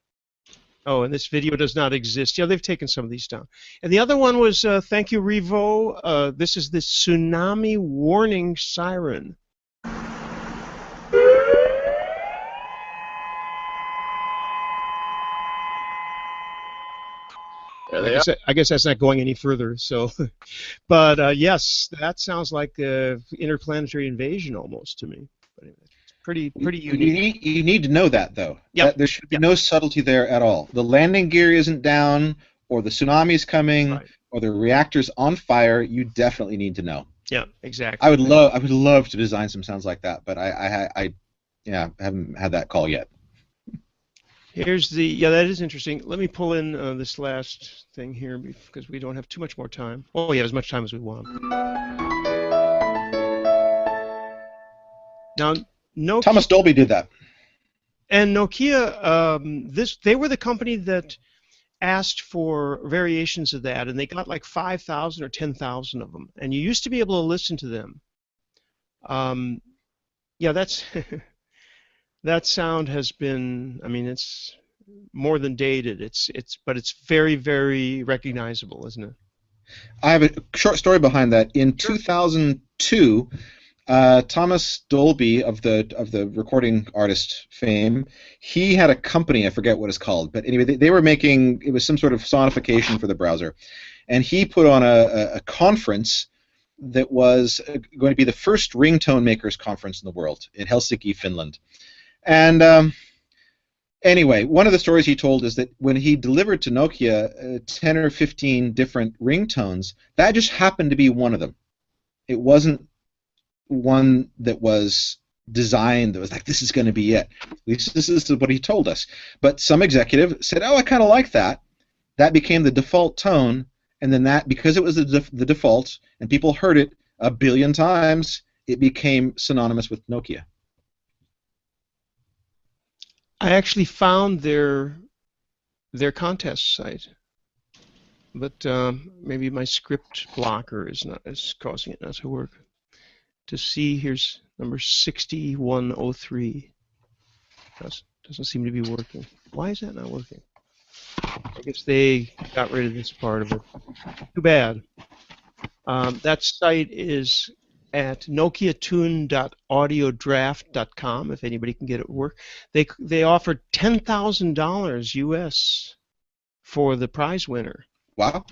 Oh, and this video does not exist. Yeah, they've taken some of these down. And the other one was, thank you, Revo. This is the tsunami warning siren. I guess that's not going any further. So, but yes, that sounds like interplanetary invasion almost to me. But anyway, it's pretty unique. You need to know that though. Yep. There should be no subtlety there at all. The landing gear isn't down, or the tsunami's coming, Right. or the reactor's on fire. You definitely need to know. Yeah, exactly. I would love to design some sounds like that, but I haven't had that call yet. Here's that is interesting. Let me pull in this last thing here because we don't have too much more time. Oh, yeah, as much time as we want. Now, Nokia, Thomas Dolby did that. And Nokia, they were the company that asked for variations of that, and they got like 5,000 or 10,000 of them. And you used to be able to listen to them. Yeah, that's... That sound has been, I mean, it's more than dated. But it's very, very recognizable, isn't it? I have a short story behind that. In 2002, Thomas Dolby of the recording artist fame, he had a company. I forget what it's called, but anyway, they were making, it was some sort of sonification for the browser, and he put on a conference that was going to be the first ringtone makers conference in the world in Helsinki, Finland. And anyway, one of the stories he told is that when he delivered to Nokia 10 or 15 different ringtones, that just happened to be one of them. It wasn't one that was designed that was like, this is going to be it. At least this is what he told us. But some executive said, oh, I kind of like that. That became the default tone, and then that, because it was the default, and people heard it a billion times, it became synonymous with Nokia. I actually found their contest site, but maybe my script blocker is causing it not to work. To see, here's number 6103. Doesn't seem to be working. Why is that not working? I guess they got rid of this part of it. Too bad. That site is at nokiatune.audiodraft.com if anybody can get it to work. They offered $10,000 US for the prize winner. Wow.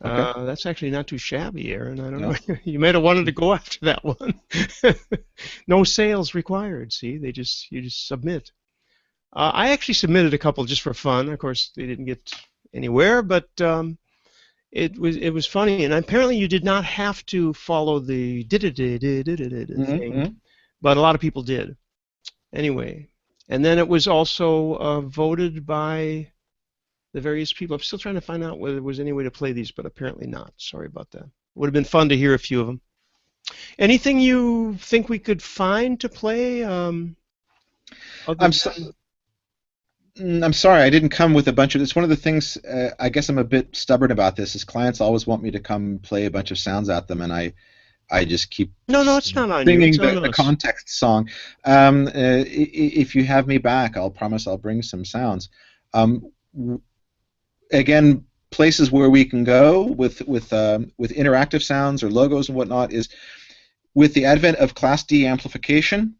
Okay. That's actually not too shabby, Aaron. I don't know. You might have wanted to go after that one. No sales required. See, you just submit. I actually submitted a couple just for fun. Of course, they didn't get anywhere, but it was funny. And apparently, you did not have to follow the thing, but a lot of people did. Anyway, and then it was also voted by the various people. I'm still trying to find out whether there was any way to play these, but apparently not. Sorry about that. Would have been fun to hear a few of them. Anything you think we could find to play? I'm sorry, I didn't come with a bunch of. It's one of the things. I guess I'm a bit stubborn about this. Is clients always want me to come play a bunch of sounds at them, and I just keep no, it's not on singing you. It's on the us. context song. If you have me back, I'll promise I'll bring some sounds. Again, places where we can go with interactive sounds or logos and whatnot is with the advent of Class D amplification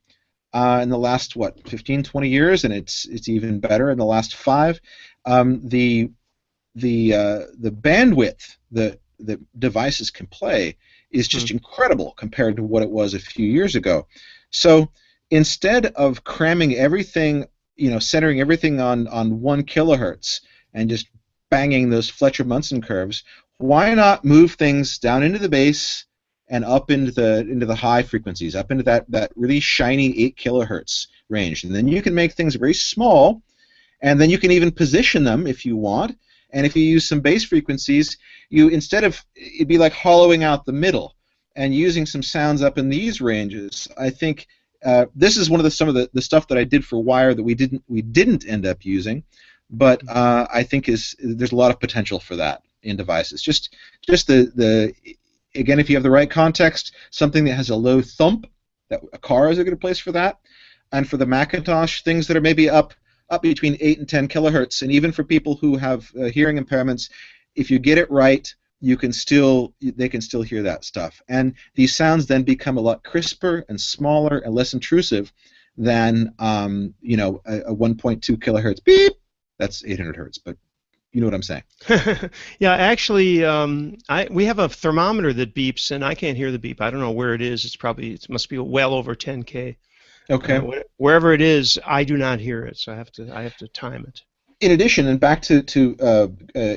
in the last 15, 20 years, and it's even better in the last 5. The bandwidth that devices can play is just incredible compared to what it was a few years ago. So instead of cramming everything, centering everything on 1 kilohertz and just banging those Fletcher-Munson curves, why not move things down into the bass and up into the high frequencies, up into that really shiny 8 kilohertz range, and then you can make things very small, and then you can even position them if you want. And if you use some bass frequencies, it'd be like hollowing out the middle. and using some sounds up in these ranges, I think this is one of some of the stuff that I did for wire that we didn't end up using, but I think there's a lot of potential for that in devices. Just the again, if you have the right context, something that has a low thump, that a car is a good place for that, and for the Macintosh, things that are maybe up between 8 and 10 kilohertz, and even for people who have hearing impairments, if you get it right, they can still hear that stuff. And these sounds then become a lot crisper and smaller and less intrusive than a 1.2 kilohertz beep. That's 800 hertz, but you know what I'm saying. Yeah, actually, we have a thermometer that beeps, and I can't hear the beep. I don't know where it is. It must be well over 10K. Okay. Wherever it is, I do not hear it, so I have to time it. In addition, and back to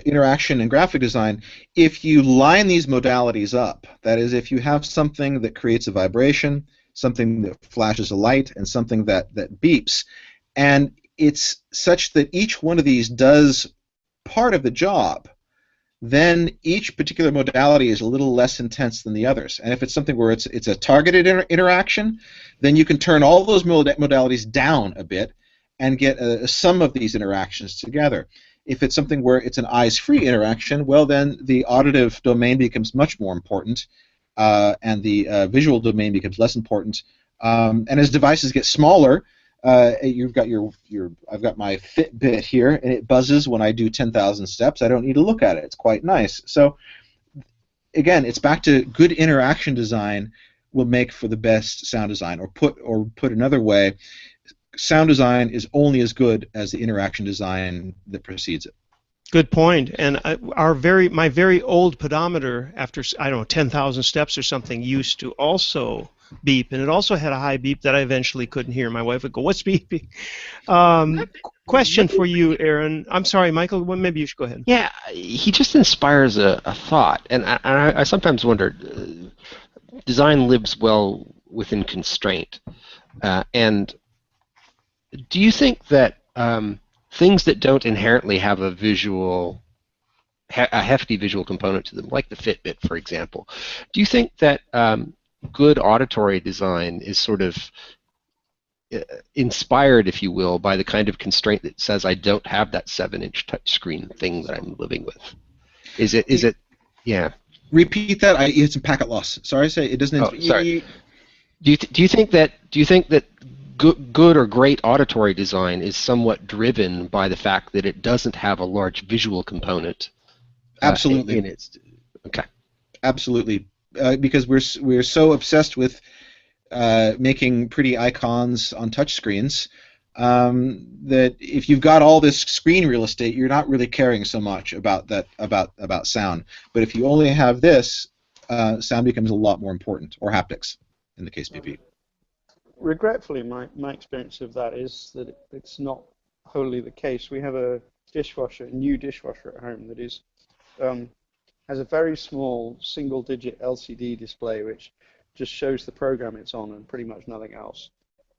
interaction and graphic design, if you line these modalities up, that is, if you have something that creates a vibration, something that flashes a light, and something that beeps, and it's such that each one of these does part of the job, then each particular modality is a little less intense than the others. And if it's something where it's a targeted interaction, then you can turn all those modalities down a bit and get a sum of these interactions together. If it's something where it's an eyes-free interaction, well, then the auditive domain becomes much more important, and the visual domain becomes less important. And as devices get smaller, I've got my Fitbit here, and it buzzes when I do 10,000 steps. I don't need to look at it. It's quite nice. So again, it's back to good interaction design will make for the best sound design. Or put another way, sound design is only as good as the interaction design that precedes it. Good point. And my very old pedometer, after 10,000 steps or something, used to also beep, and it also had a high beep that I eventually couldn't hear. My wife would go, "What's beeping?" Question for you, Aaron. I'm sorry, Michael. Well, maybe you should go ahead. Yeah, he just inspires a thought, and I sometimes wonder, design lives well within constraint, and do you think that things that don't inherently have a hefty visual component to them, like the Fitbit, for example, do you think that good auditory design is sort of inspired, if you will, by the kind of constraint that says I don't have that 7-inch touchscreen thing that I'm living with? Is it? Yeah. Repeat that. You had some packet loss. Sorry, say it doesn't. Oh, sorry. Do you think that good or great auditory design is somewhat driven by the fact that it doesn't have a large visual component? Absolutely. Okay. Absolutely. Because we're so obsessed with making pretty icons on touchscreens that if you've got all this screen real estate, you're not really caring so much about sound. But if you only have this, sound becomes a lot more important, or haptics in the case PP. Regretfully, my experience of that is that it's not wholly the case. We have a new dishwasher at home that is has a very small single-digit LCD display which just shows the program it's on and pretty much nothing else.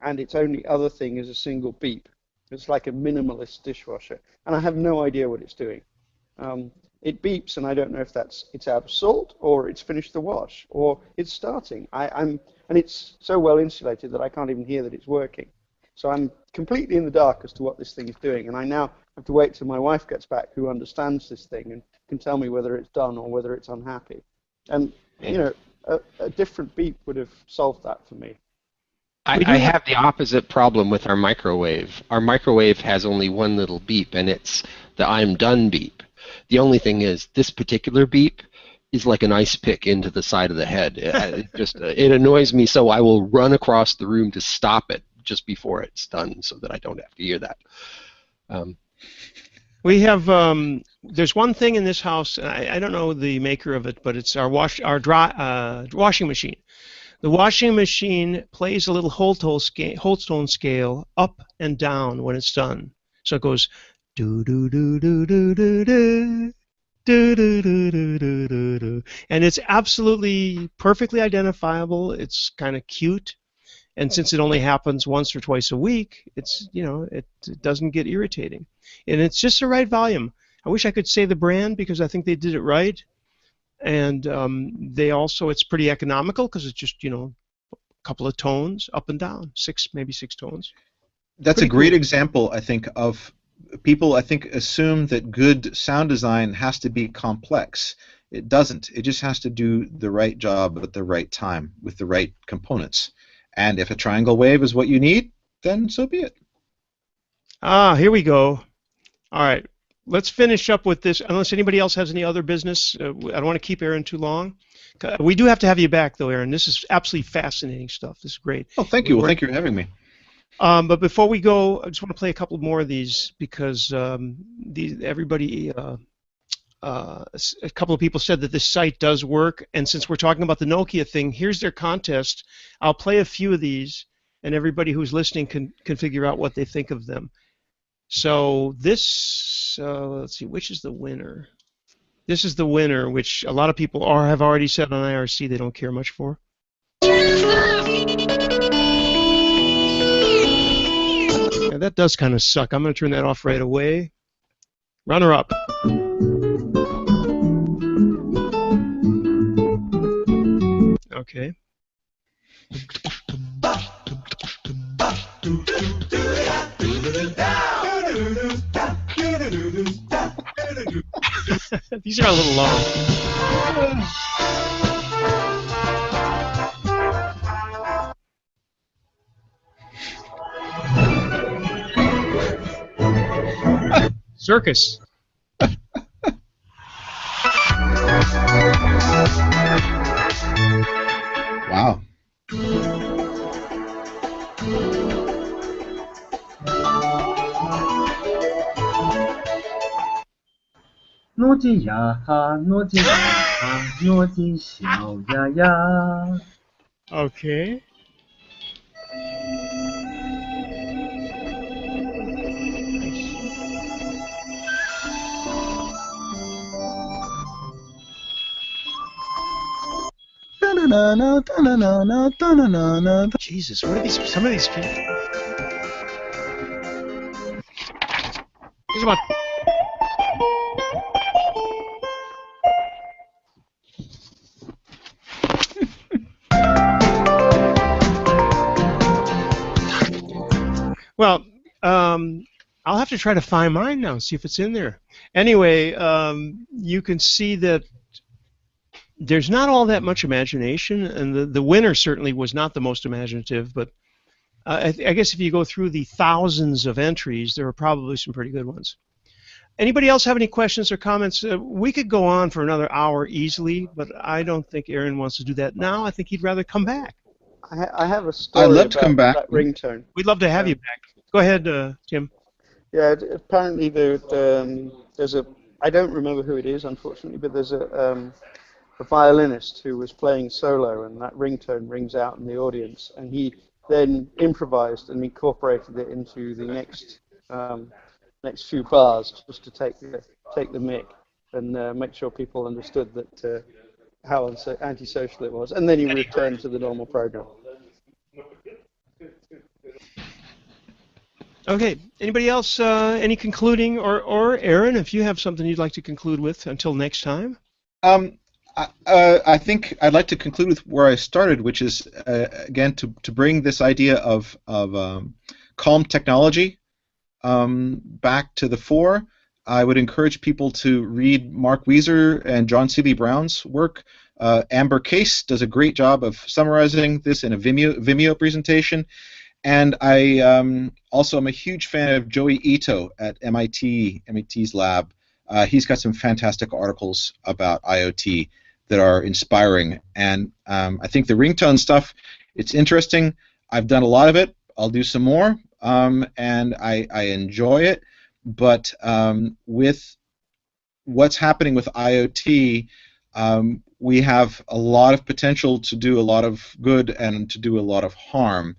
And its only other thing is a single beep. It's like a minimalist dishwasher, and I have no idea what it's doing. It beeps, and I don't know if it's out of salt, or it's finished the wash, or it's starting. And it's so well insulated that I can't even hear that it's working. So I'm completely in the dark as to what this thing is doing, and I now have to wait till my wife gets back, who understands this thing and can tell me whether it's done or whether it's unhappy. And a different beep would have solved that for me. I have the opposite problem with our microwave. Our microwave has only one little beep, and it's the "I'm done" beep. The only thing is, this particular beep is like an ice pick into the side of the head. It annoys me, so I will run across the room to stop it just before it's done, so that I don't have to hear that. We have there's one thing in this house, and I don't know the maker of it, but it's our washing machine. The washing machine plays a little Holstone scale up and down when it's done. So it goes do do do do do do do do do do do do do do, and it's absolutely perfectly identifiable. It's kind of cute, and since it only happens once or twice a week, it's it doesn't get irritating, and it's just the right volume. I wish I could say the brand because I think they did it right, and they also, it's pretty economical because it's just, you know, a couple of tones up and down, maybe six tones. That's Pretty a great cool. example, I think, of people, I think, assume that good sound design has to be complex. It doesn't. It just has to do the right job at the right time with the right components. And if a triangle wave is what you need, then so be it. Ah, here we go. All right. Let's finish up with this, unless anybody else has any other business. I don't want to keep Aaron too long. We do have to have you back, though, Aaron. This is absolutely fascinating stuff. This is great. Oh, thank you. Well, thank you for having me. But before we go, I just want to play a couple more of these because everybody, a couple of people said that this site does work. And since we're talking about the Nokia thing, here's their contest. I'll play a few of these, and everybody who's listening can figure out what they think of them. So this, let's see, which is the winner? This is the winner, which a lot of people have already said on IRC they don't care much for. Yeah, that does kind of suck. I'm going to turn that off right away. Runner up. Okay. These are a little long. Circus. Wow.诺基亚哈，诺基亚哈，诺基小鸭鸭。Okay. Jesus, what are these? Some of these people. Here's one. Well, I'll have to try to find mine now, see if it's in there. Anyway, you can see that there's not all that much imagination, and the winner certainly was not the most imaginative, but I guess if you go through the thousands of entries, there are probably some pretty good ones. Anybody else have any questions or comments? We could go on for another hour easily, but I don't think Aaron wants to do that now. I think he'd rather come back. I have a story I'd love to come back. that ringtone. We'd love to have you back. Go ahead, Tim. Yeah, apparently there's a, I don't remember who it is, unfortunately, but there's a violinist who was playing solo, and that ringtone rings out in the audience, and he then improvised and incorporated it into the next few bars, just to take the mic and make sure people understood that how antisocial it was, and then he returned to the normal program. Okay. Anybody else? Any concluding, or Aaron, if you have something you'd like to conclude with until next time? I think I'd like to conclude with where I started, which is again to bring this idea of calm technology back to the fore. I would encourage people to read Mark Weiser and John Seeley Brown's work. Amber Case does a great job of summarizing this in a Vimeo presentation. And I also am a huge fan of Joey Ito at MIT's lab. He's got some fantastic articles about IoT that are inspiring. And I think the ringtone stuff, it's interesting. I've done a lot of it. I'll do some more. And I enjoy it. But with what's happening with IoT, we have a lot of potential to do a lot of good and to do a lot of harm.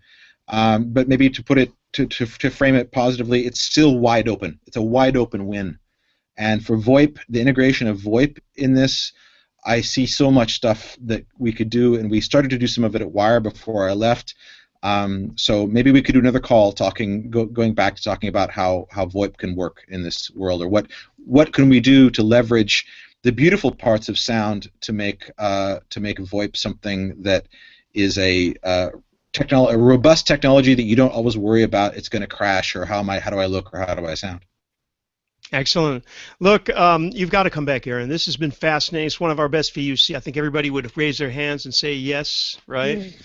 But maybe to put it, to frame it positively, it's still wide open. It's a wide open win. And for VoIP, the integration of VoIP in this, I see so much stuff that we could do, and we started to do some of it at Wire before I left. So maybe we could do another call going back to talking about how VoIP can work in this world, or what can we do to leverage the beautiful parts of sound to make VoIP something that is a robust technology that you don't always worry about it's going to crash, or how do I look, or how do I sound. Excellent. Look, you've got to come back, Aaron. This has been fascinating. It's one of our best VUC. I think everybody would raise their hands and say yes, right?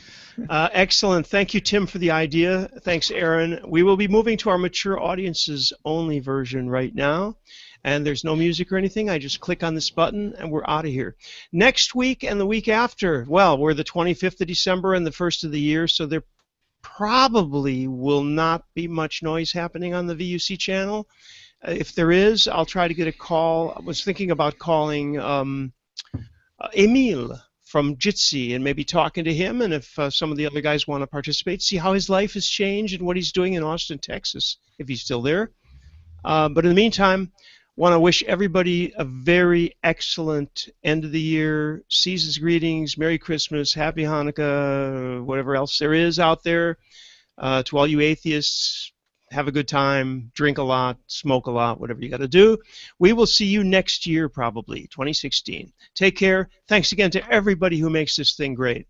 Excellent. Thank you, Tim, for the idea. Thanks, Aaron. We will be moving to our mature audiences only version right now. And there's no music or anything. I just click on this button and we're out of here. Next week and the week after, well, we're the 25th of December and the 1st of the year, so there probably will not be much noise happening on the VUC channel. If there is, I'll try to get a call. I was thinking about calling Emil from Jitsi and maybe talking to him, and if some of the other guys want to participate, see how his life has changed and what he's doing in Austin, Texas, if he's still there. But in the meantime, want to wish everybody a very excellent end of the year, season's greetings, Merry Christmas, Happy Hanukkah, whatever else there is out there. To all you atheists, have a good time, drink a lot, smoke a lot, whatever you got to do. We will see you next year, probably, 2016. Take care. Thanks again to everybody who makes this thing great.